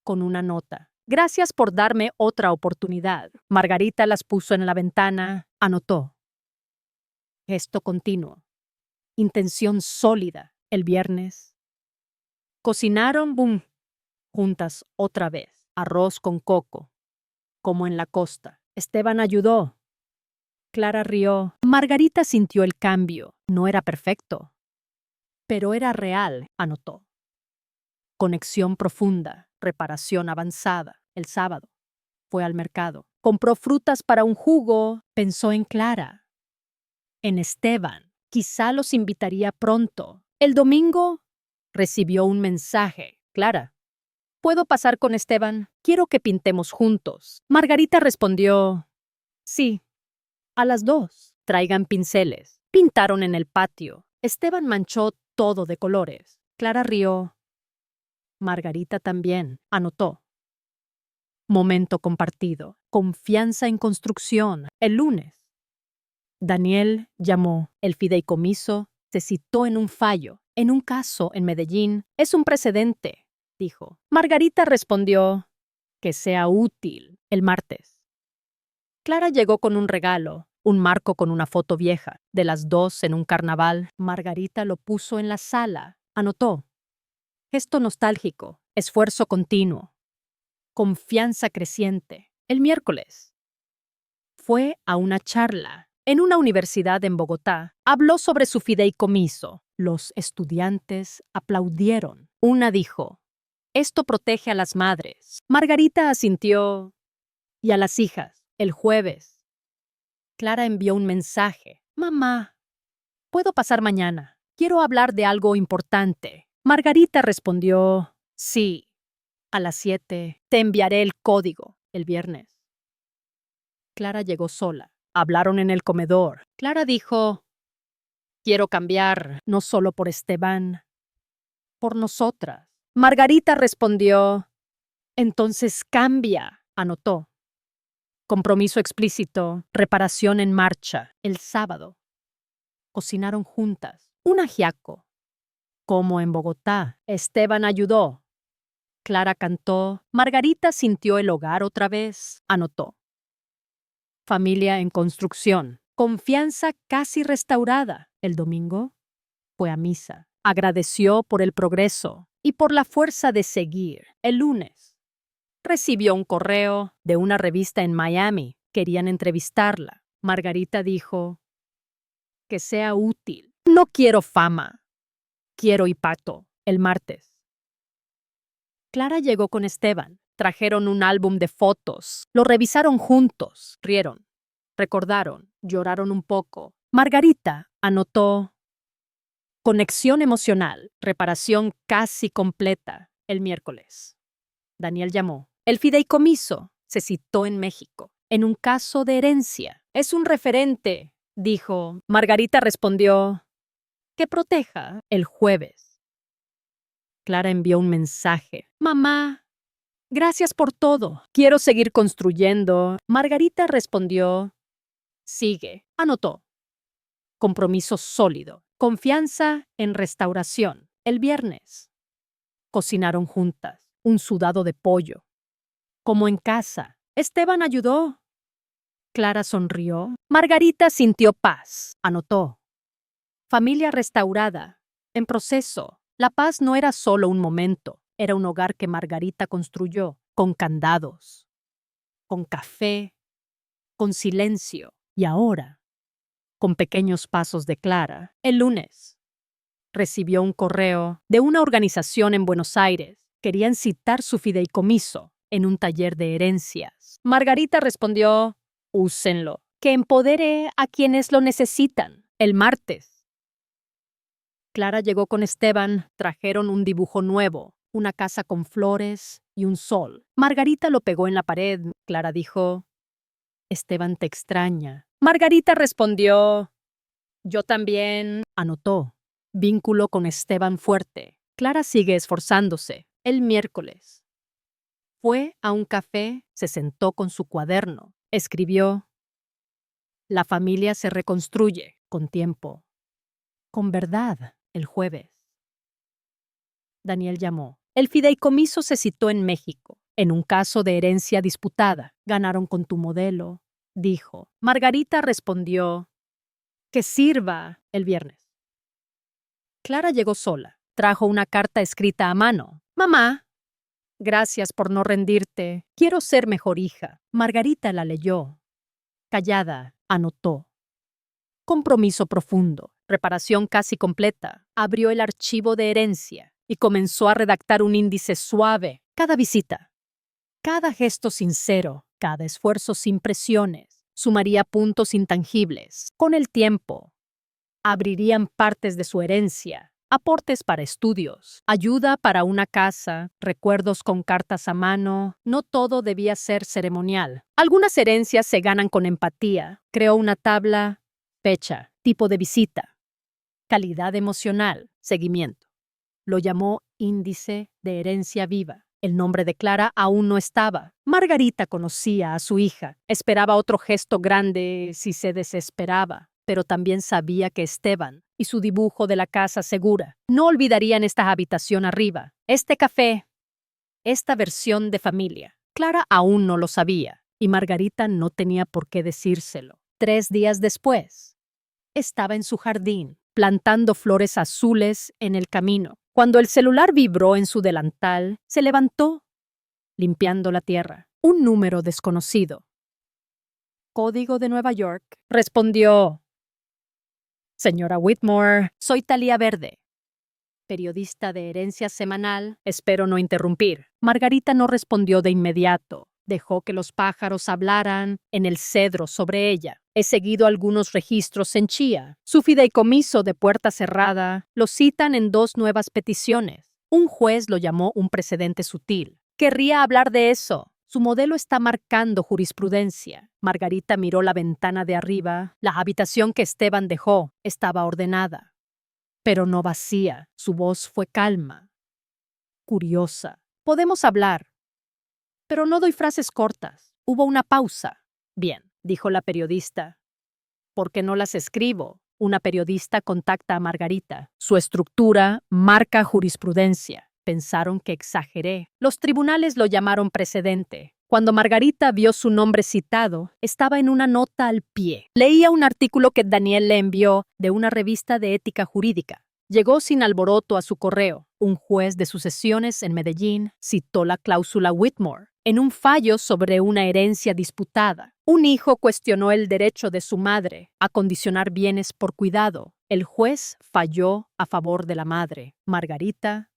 con una nota. Gracias por darme otra oportunidad. Margarita las puso en la ventana, anotó. Gesto continuo. Intención sólida. El viernes. Cocinaron, boom, juntas otra vez. Arroz con coco, como en la costa. Esteban ayudó. Clara rió. Margarita sintió el cambio. No era perfecto, pero era real, anotó. Conexión profunda, reparación avanzada. El sábado. Fue al mercado. Compró frutas para un jugo. Pensó en Clara. En Esteban. Quizá los invitaría pronto. El domingo recibió un mensaje. Clara, ¿puedo pasar con Esteban? Quiero que pintemos juntos. Margarita respondió, sí. A las 2. Traigan pinceles. Pintaron en el patio. Esteban manchó todo de colores. Clara rió. Margarita también, anotó. Momento compartido. Confianza en construcción. El lunes. Daniel llamó. El fideicomiso se citó en un fallo. En un caso en Medellín. Es un precedente, dijo. Margarita respondió, que sea útil, el martes. Clara llegó con un regalo, un marco con una foto vieja, de las 2 en un carnaval. Margarita lo puso en la sala. Anotó. Gesto nostálgico, esfuerzo continuo, confianza creciente. El miércoles. Fue a una charla en una universidad en Bogotá. Habló sobre su fideicomiso. Los estudiantes aplaudieron. Una dijo, esto protege a las madres. Margarita asintió. Y a las hijas. El jueves. Clara envió un mensaje. Mamá, ¿puedo pasar mañana? Quiero hablar de algo importante. Margarita respondió, sí. A las 7. Te enviaré el código el viernes. Clara llegó sola. Hablaron en el comedor. Clara dijo, quiero cambiar, no solo por Esteban, por nosotras. Margarita respondió, entonces cambia, anotó. Compromiso explícito, reparación en marcha, el sábado. Cocinaron juntas, un ajiaco. Como en Bogotá, Esteban ayudó. Clara cantó, Margarita sintió el hogar otra vez, anotó. Familia en construcción, confianza casi restaurada. El domingo fue a misa. Agradeció por el progreso y por la fuerza de seguir. El lunes recibió un correo de una revista en Miami. Querían entrevistarla. Margarita dijo, que sea útil. No quiero fama. Quiero impacto. El martes. Clara llegó con Esteban. Trajeron un álbum de fotos. Lo revisaron juntos. Rieron. Recordaron. Lloraron un poco. Margarita anotó. Conexión emocional. Reparación casi completa. El miércoles. Daniel llamó. El fideicomiso se citó en México. En un caso de herencia. Es un referente, dijo. Margarita respondió. Que proteja. El jueves. Clara envió un mensaje. Mamá, gracias por todo. Quiero seguir construyendo. Margarita respondió. Sigue. Anotó. Compromiso sólido. Confianza en restauración. El viernes. Cocinaron juntas. Un sudado de pollo. Como en casa. Esteban ayudó. Clara sonrió. Margarita sintió paz. Anotó. Familia restaurada. En proceso. La paz no era solo un momento. Era un hogar que Margarita construyó, con candados, con café, con silencio. Y ahora, con pequeños pasos de Clara, el lunes, recibió un correo de una organización en Buenos Aires. Querían citar su fideicomiso en un taller de herencias. Margarita respondió, úsenlo, que empodere a quienes lo necesitan. El martes. Clara llegó con Esteban, trajeron un dibujo nuevo, una casa con flores y un sol. Margarita lo pegó en la pared. Clara dijo, Esteban te extraña. Margarita respondió, yo también. Anotó, vínculo con Esteban fuerte. Clara sigue esforzándose. El miércoles. Fue a un café, se sentó con su cuaderno, escribió, la familia se reconstruye con tiempo, con verdad, el jueves. Daniel llamó. El fideicomiso se citó en México, en un caso de herencia disputada. Ganaron con tu modelo, dijo. Margarita respondió, que sirva el viernes. Clara llegó sola. Trajo una carta escrita a mano. Mamá, gracias por no rendirte. Quiero ser mejor hija. Margarita la leyó. Callada, anotó. Compromiso profundo. Reparación casi completa. Abrió el archivo de herencia y comenzó a redactar un índice suave. Cada visita, cada gesto sincero, cada esfuerzo sin presiones, sumaría puntos intangibles. Con el tiempo, abrirían partes de su herencia. Aportes para estudios, ayuda para una casa, recuerdos con cartas a mano. No todo debía ser ceremonial. Algunas herencias se ganan con empatía. Creó una tabla, fecha, tipo de visita, calidad emocional, seguimiento. Lo llamó índice de herencia viva. El nombre de Clara aún no estaba. Margarita conocía a su hija. Esperaba otro gesto grande si se desesperaba, pero también sabía que Esteban y su dibujo de la casa segura no olvidarían esta habitación arriba, este café, esta versión de familia. Clara aún no lo sabía, y Margarita no tenía por qué decírselo. 3 días después, estaba en su jardín, plantando flores azules en el camino. Cuando el celular vibró en su delantal, se levantó, limpiando la tierra. Un número desconocido. Código de Nueva York. Respondió, señora Whitmore, soy Talía Verde, periodista de Herencia Semanal. Espero no interrumpir. Margarita no respondió de inmediato. Dejó que los pájaros hablaran en el cedro sobre ella. He seguido algunos registros en Chía. Su fideicomiso de puerta cerrada lo citan en 2 nuevas peticiones. Un juez lo llamó un precedente sutil. Querría hablar de eso. Su modelo está marcando jurisprudencia. Margarita miró la ventana de arriba. La habitación que Esteban dejó estaba ordenada, pero no vacía. Su voz fue calma, curiosa. Podemos hablar, pero no doy frases cortas. Hubo una pausa. Bien, dijo la periodista. ¿Por qué no las escribo? Una periodista contacta a Margarita. Su estructura marca jurisprudencia. Pensaron que exageré. Los tribunales lo llamaron precedente. Cuando Margarita vio su nombre citado, estaba en una nota al pie. Leía un artículo que Daniel le envió de una revista de ética jurídica. Llegó sin alboroto a su correo. Un juez de sucesiones en Medellín citó la cláusula Whitmore en un fallo sobre una herencia disputada. Un hijo cuestionó el derecho de su madre a condicionar bienes por cuidado. El juez falló a favor de la madre. Margarita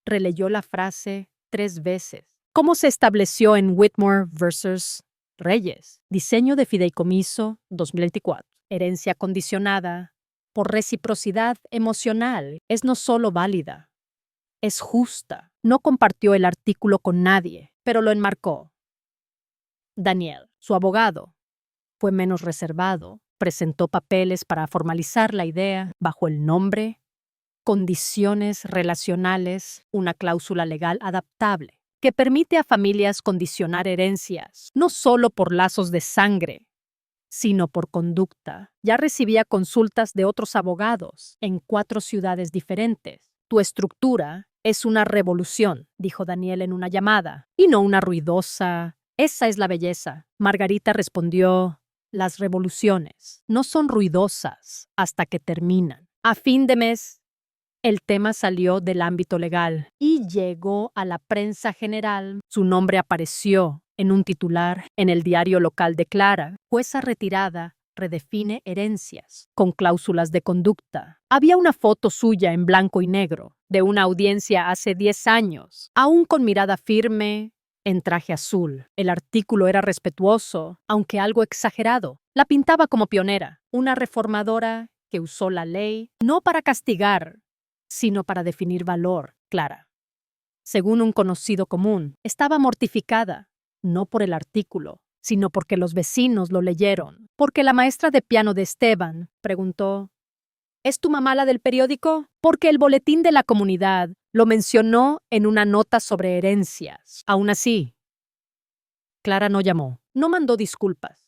releyó la frase 3 veces. ¿Cómo se estableció en Whitmore versus Reyes? Diseño de fideicomiso 2024. Herencia condicionada por reciprocidad emocional es no solo válida, es justa. No compartió el artículo con nadie, pero lo enmarcó. Daniel, su abogado, fue menos reservado. Presentó papeles para formalizar la idea bajo el nombre condiciones relacionales, una cláusula legal adaptable que permite a familias condicionar herencias, no solo por lazos de sangre, sino por conducta. Ya recibía consultas de otros abogados en 4 ciudades diferentes. Tu estructura es una revolución, dijo Daniel en una llamada, y no una ruidosa. Esa es la belleza. Margarita respondió, Las revoluciones no son ruidosas hasta que terminan. A fin de mes, el tema salió del ámbito legal y llegó a la prensa general. Su nombre apareció en un titular en el diario local de Clara. Jueza retirada redefine herencias con cláusulas de conducta. Había una foto suya en blanco y negro de una audiencia hace 10 años, aún con mirada firme, en traje azul. El artículo era respetuoso, aunque algo exagerado. La pintaba como pionera, una reformadora que usó la ley no para castigar, sino para definir valor. Clara, según un conocido común, estaba mortificada, no por el artículo, sino porque los vecinos lo leyeron. Porque la maestra de piano de Esteban preguntó: ¿Es tu mamá la del periódico? Porque el boletín de la comunidad lo mencionó en una nota sobre herencias. Aún así, Clara no llamó, no mandó disculpas,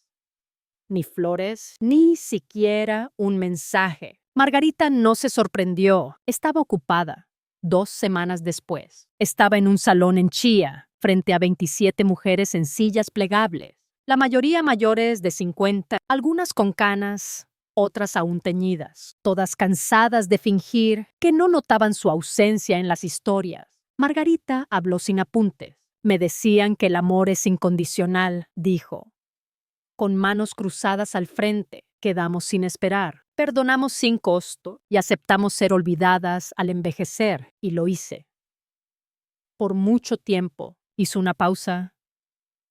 ni flores, ni siquiera un mensaje. Margarita no se sorprendió, estaba ocupada. 2 semanas después, estaba en un salón en Chía, frente a 27 mujeres en sillas plegables, la mayoría mayores de 50, algunas con canas, otras aún teñidas, todas cansadas de fingir que no notaban su ausencia en las historias. Margarita habló sin apuntes. Me decían que el amor es incondicional, dijo. Con manos cruzadas al frente, quedamos sin esperar. Perdonamos sin costo y aceptamos ser olvidadas al envejecer, y lo hice. Por mucho tiempo hizo una pausa.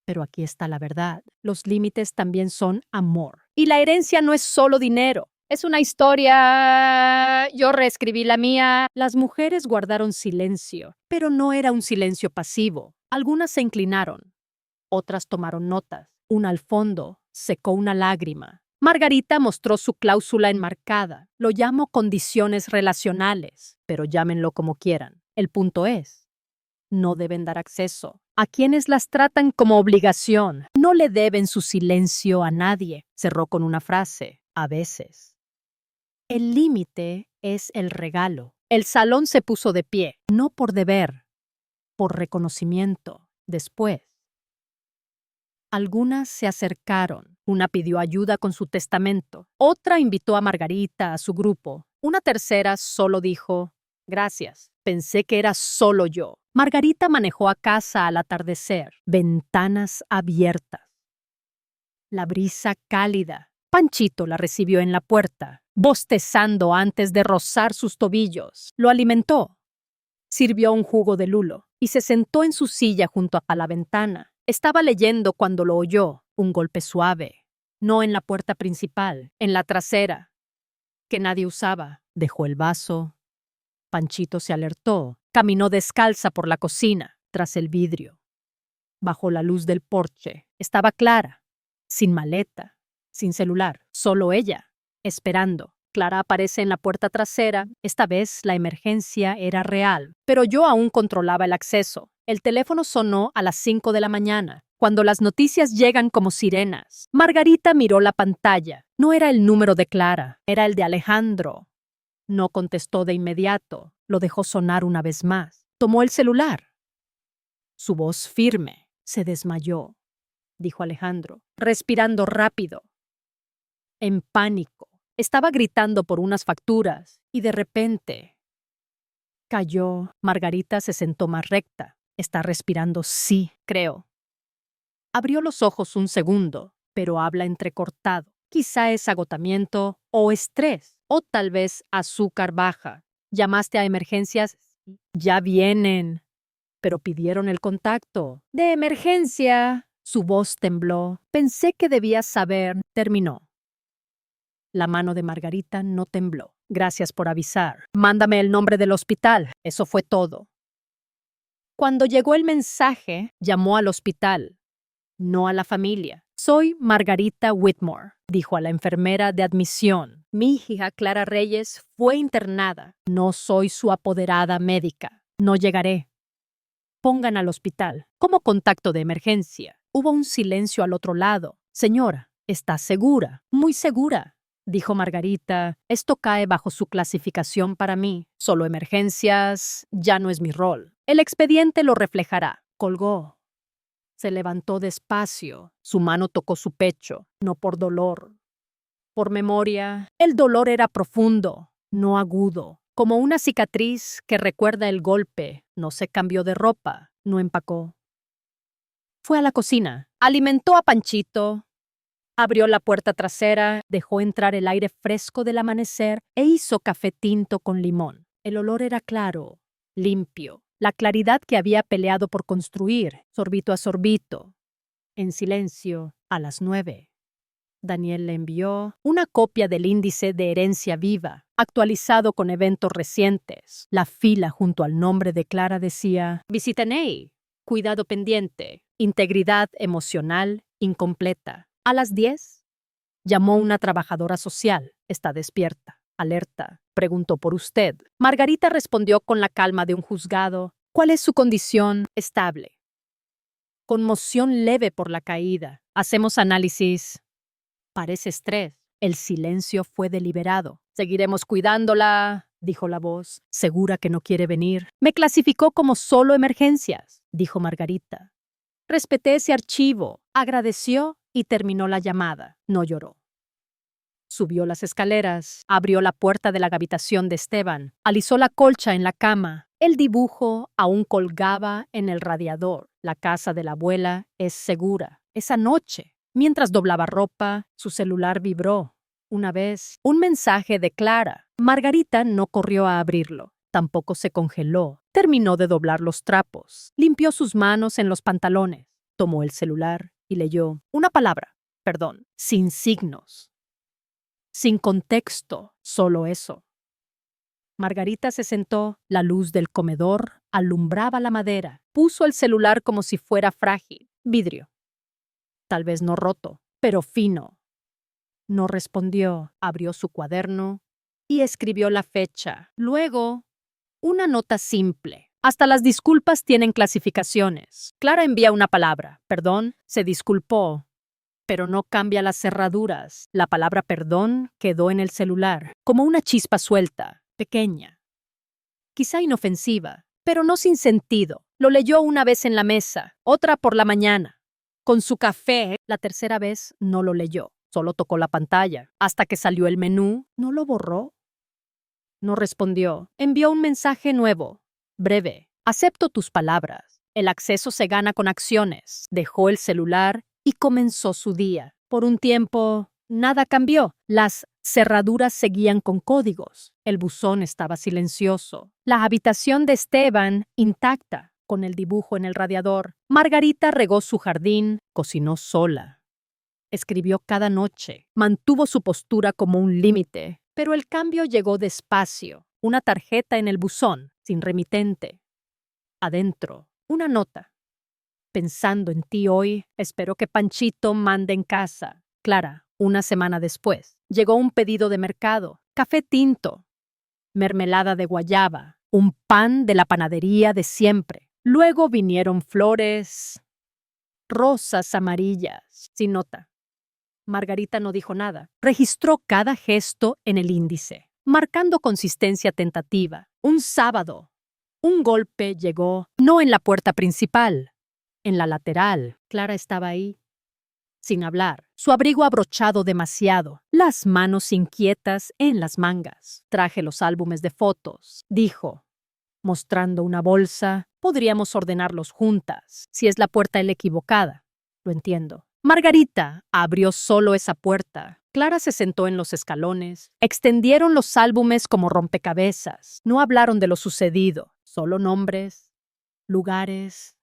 Pero aquí está la verdad. Los límites también son amor. Y la herencia no es solo dinero. Es una historia. Yo reescribí la mía. Las mujeres guardaron silencio, pero no era un silencio pasivo. Algunas se inclinaron. Otras tomaron notas. Una al fondo secó una lágrima. Margarita mostró su cláusula enmarcada. Lo llamo condiciones relacionales, pero llámenlo como quieran. El punto es, no deben dar acceso a quienes las tratan como obligación. No le deben su silencio a nadie. Cerró con una frase: a veces. El límite es el regalo. El salón se puso de pie, no por deber, por reconocimiento. Después, algunas se acercaron. Una pidió ayuda con su testamento. Otra invitó a Margarita a su grupo. Una tercera solo dijo: gracias. Pensé que era solo yo. Margarita manejó a casa al atardecer, ventanas abiertas. La brisa cálida. Panchito la recibió en la puerta, bostezando antes de rozar sus tobillos. Lo alimentó. Sirvió un jugo de lulo y se sentó en su silla junto a la ventana. Estaba leyendo cuando lo oyó, un golpe suave. No en la puerta principal, en la trasera, que nadie usaba. Dejó el vaso. Panchito se alertó. Caminó descalza por la cocina, tras el vidrio. Bajo la luz del porche estaba Clara, sin maleta, sin celular, solo ella, esperando. Clara aparece en la puerta trasera. Esta vez la emergencia era real, pero yo aún controlaba el acceso. El teléfono sonó a las 5 de la mañana, cuando las noticias llegan como sirenas. Margarita miró la pantalla. No era el número de Clara, era el de Alejandro. No contestó de inmediato. Lo dejó sonar una vez más. Tomó el celular. Su voz firme. Se desmayó, dijo Alejandro, respirando rápido. En pánico. Estaba gritando por unas facturas y de repente cayó. Margarita se sentó más recta. Está respirando, sí, creo. Abrió los ojos un segundo, pero habla entrecortado. Quizá es agotamiento o estrés, o tal vez azúcar baja. ¿Llamaste a emergencias? Ya vienen. Pero pidieron el contacto. De emergencia. Su voz tembló. Pensé que debías saber. Terminó. La mano de Margarita no tembló. Gracias por avisar. Mándame el nombre del hospital. Eso fue todo. Cuando llegó el mensaje, llamó al hospital, no a la familia. Soy Margarita Whitmore, dijo a la enfermera de admisión. Mi hija Clara Reyes fue internada. No soy su apoderada médica. No llegaré. Pongan al hospital. Como contacto de emergencia. Hubo un silencio al otro lado. Señora, ¿está segura? Muy segura, dijo Margarita. Esto cae bajo su clasificación para mí. Solo emergencias, ya no es mi rol. El expediente lo reflejará. Colgó. Se levantó despacio. Su mano tocó su pecho, no por dolor. Por memoria, el dolor era profundo, no agudo, como una cicatriz que recuerda el golpe. No se cambió de ropa, no empacó. Fue a la cocina, alimentó a Panchito, abrió la puerta trasera, dejó entrar el aire fresco del amanecer e hizo café tinto con limón. El olor era claro, limpio, la claridad que había peleado por construir, sorbito a sorbito. En silencio, a las 9. Daniel le envió una copia del índice de herencia viva, actualizado con eventos recientes. La fila junto al nombre de Clara decía: visita Ney, cuidado pendiente, integridad emocional incompleta. A las 10, llamó una trabajadora social. Está despierta, alerta. Preguntó por usted. Margarita respondió con la calma de un juzgado. ¿Cuál es su condición? Estable. Conmoción leve por la caída. Hacemos análisis. Parece estrés. El silencio fue deliberado. Seguiremos cuidándola, dijo la voz. ¿Segura que no quiere venir? Me clasificó como solo emergencias, dijo Margarita. Respeté ese archivo, agradeció y terminó la llamada. No lloró. Subió las escaleras, abrió la puerta de la habitación de Esteban, alisó la colcha en la cama. El dibujo aún colgaba en el radiador. La casa de la abuela es segura. Esa noche, mientras doblaba ropa, su celular vibró. Una vez, un mensaje de Clara. Margarita no corrió a abrirlo. Tampoco se congeló. Terminó de doblar los trapos. Limpió sus manos en los pantalones. Tomó el celular y leyó una palabra. Perdón. Sin signos. Sin contexto. Solo eso. Margarita se sentó. La luz del comedor alumbraba la madera. Puso el celular como si fuera frágil. Vidrio. Tal vez no roto, pero fino. No respondió. Abrió su cuaderno y escribió la fecha. Luego, una nota simple. Hasta las disculpas tienen clasificaciones. Clara envía una palabra. Perdón, se disculpó, pero no cambia las cerraduras. La palabra perdón quedó en el celular, como una chispa suelta, pequeña. Quizá inofensiva, pero no sin sentido. Lo leyó una vez en la mesa, otra por la mañana. Con su café, la tercera vez no lo leyó. Solo tocó la pantalla. Hasta que salió el menú, ¿no lo borró? No respondió. Envió un mensaje nuevo, breve. Acepto tus palabras. El acceso se gana con acciones. Dejó el celular y comenzó su día. Por un tiempo, nada cambió. Las cerraduras seguían con códigos. El buzón estaba silencioso. La habitación de Esteban intacta, con el dibujo en el radiador. Margarita regó su jardín, cocinó sola. Escribió cada noche. Mantuvo su postura como un límite. Pero el cambio llegó despacio. Una tarjeta en el buzón, sin remitente. Adentro, una nota. Pensando en ti hoy, espero que Panchito mande en casa. Clara, una semana después, llegó un pedido de mercado. Café tinto, mermelada de guayaba, un pan de la panadería de siempre. Luego vinieron flores, rosas amarillas, sin nota. Margarita no dijo nada. Registró cada gesto en el índice, marcando consistencia tentativa. Un sábado, un golpe llegó, no en la puerta principal, en la lateral. Clara estaba ahí, sin hablar, su abrigo abrochado demasiado, las manos inquietas en las mangas. Traje los álbumes de fotos, dijo, mostrando una bolsa. Podríamos ordenarlos juntas, si es la puerta la equivocada. Lo entiendo. Margarita abrió solo esa puerta. Clara se sentó en los escalones. Extendieron los álbumes como rompecabezas. No hablaron de lo sucedido, solo nombres, lugares,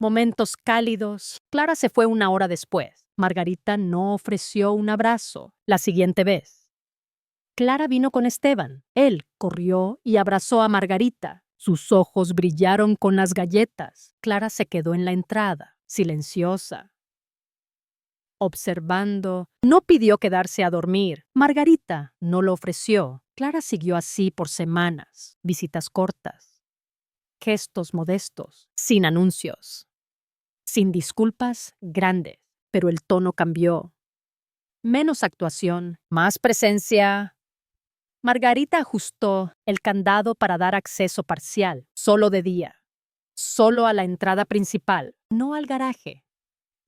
momentos cálidos. Clara se fue una hora después. Margarita no ofreció un abrazo la siguiente vez. Clara vino con Esteban. Él corrió y abrazó a Margarita. Sus ojos brillaron con las galletas. Clara se quedó en la entrada, silenciosa, observando. No pidió quedarse a dormir. Margarita no lo ofreció. Clara siguió así por semanas. Visitas cortas, gestos modestos, sin anuncios, sin disculpas grandes. Pero el tono cambió. Menos actuación, más presencia. Margarita ajustó el candado para dar acceso parcial, solo de día, solo a la entrada principal, no al garaje.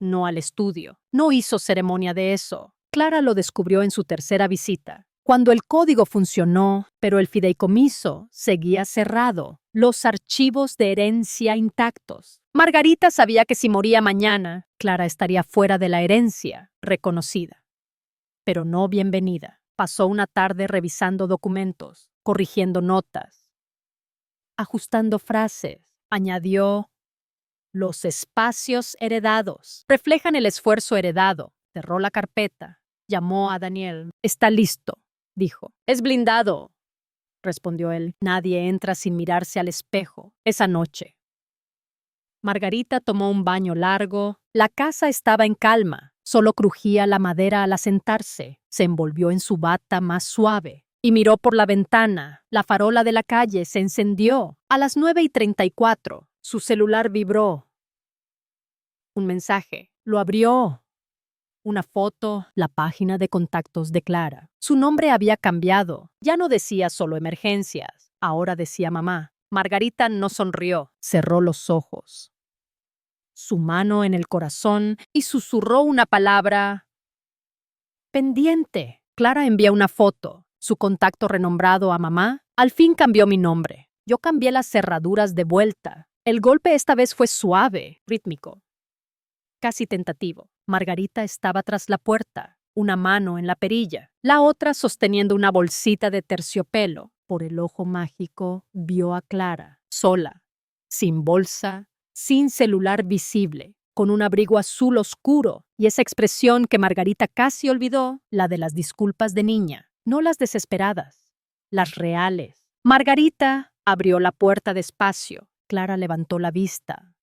no al estudio. No hizo ceremonia de eso. Clara lo descubrió en su tercera visita, cuando el código funcionó, pero el fideicomiso seguía cerrado, los archivos de herencia intactos. Margarita sabía que si moría mañana, Clara estaría fuera de la herencia, reconocida, pero no bienvenida. Pasó una tarde revisando documentos, corrigiendo notas, ajustando frases. Añadió: los espacios heredados reflejan el esfuerzo heredado. Cerró la carpeta. Llamó a Daniel. Está listo, dijo. Es blindado, respondió él. Nadie entra sin mirarse al espejo esa noche. Margarita tomó un baño largo. La casa estaba en calma. Solo crujía la madera al asentarse. Se envolvió en su bata más suave y miró por la ventana. La farola de la calle se encendió. A las 9:34. Su celular vibró. Un mensaje. Lo abrió. Una foto, la página de contactos de Clara. Su nombre había cambiado. Ya no decía solo emergencias. Ahora decía mamá. Margarita no sonrió. Cerró los ojos. Su mano en el corazón y susurró una palabra. Pendiente. Clara envía una foto. Su contacto renombrado a mamá. Al fin cambió mi nombre. Yo cambié las cerraduras de vuelta. El golpe esta vez fue suave, rítmico, casi tentativo. Margarita estaba tras la puerta, una mano en la perilla, la otra sosteniendo una bolsita de terciopelo. Por el ojo mágico vio a Clara, sola, sin bolsa, sin celular visible, con un abrigo azul oscuro y esa expresión que Margarita casi olvidó, la de las disculpas de niña, no las desesperadas, las reales. Margarita abrió la puerta despacio. Clara levantó la vista.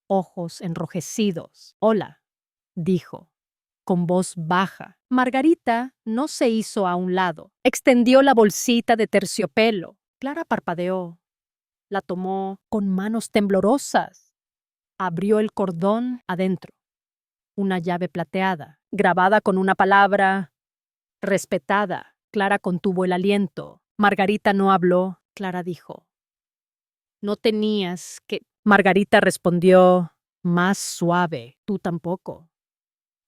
Ojos enrojecidos. Hola, dijo, con voz baja. Margarita no se hizo a un lado. Extendió la bolsita de terciopelo. Clara parpadeó. La tomó con manos temblorosas. Abrió el cordón adentro. Una llave plateada, grabada con una palabra respetada. Clara contuvo el aliento. Margarita no habló. Clara dijo: no tenías que... Margarita respondió más suave. Tú tampoco.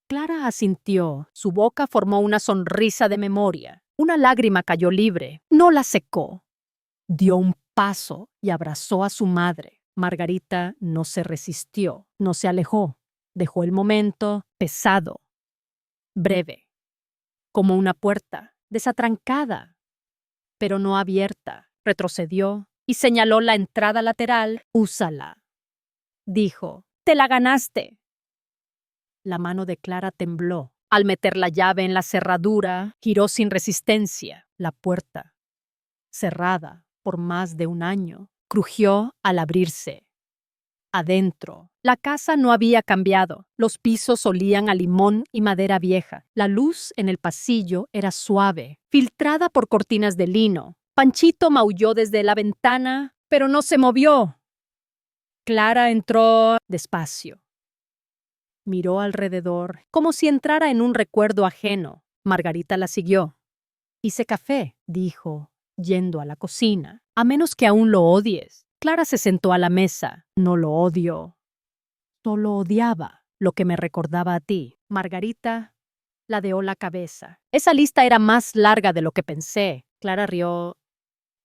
Clara asintió. Su boca formó una sonrisa de memoria. Una lágrima cayó libre. No la secó. Dio un paso y abrazó a su madre. Margarita no se resistió. No se alejó. Dejó el momento pesado, breve, como una puerta, desatrancada, pero no abierta. Retrocedió y señaló la entrada lateral. Úsala, dijo. Te la ganaste. La mano de Clara tembló. Al meter la llave en la cerradura, giró sin resistencia. La puerta, cerrada por más de un año, crujió al abrirse. Adentro, la casa no había cambiado. Los pisos olían a limón y madera vieja. La luz en el pasillo era suave, filtrada por cortinas de lino. Panchito maulló desde la ventana, pero no se movió. Clara entró despacio. Miró alrededor, como si entrara en un recuerdo ajeno. Margarita la siguió. Hice café, dijo, yendo a la cocina. A menos que aún lo odies. Clara se sentó a la mesa. No lo odio. Solo odiaba lo que me recordaba a ti. Margarita ladeó la cabeza. Esa lista era más larga de lo que pensé. Clara rió.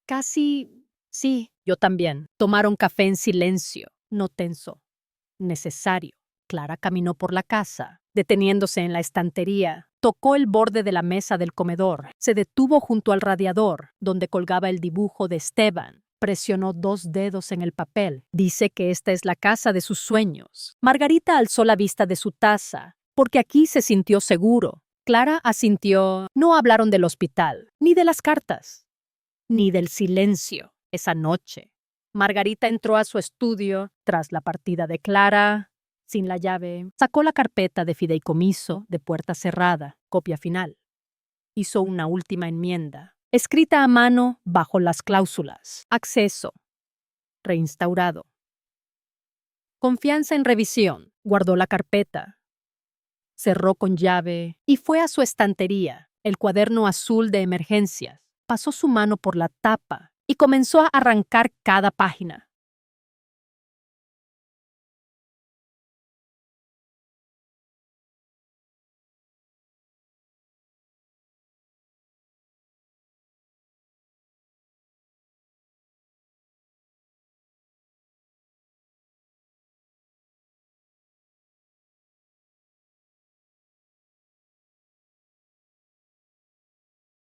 Casi... sí, yo también. Tomaron café en silencio, no tenso. Necesario. Clara caminó por la casa, deteniéndose en la estantería. Tocó el borde de la mesa del comedor. Se detuvo junto al radiador, donde colgaba el dibujo de Esteban. Presionó 2 dedos en el papel. Dice que esta es la casa de sus sueños. Margarita alzó la vista de su taza, porque aquí se sintió seguro. Clara asintió. No hablaron del hospital, ni de las cartas, ni del silencio esa noche. Margarita entró a su estudio tras la partida de Clara. Sin la llave, sacó la carpeta de fideicomiso de puerta cerrada, copia final. Hizo una última enmienda, escrita a mano bajo las cláusulas. Acceso. Reinstaurado. Confianza en revisión. Guardó la carpeta. Cerró con llave y fue a su estantería, el cuaderno azul de emergencias. Pasó su mano por la tapa y comenzó a arrancar cada página.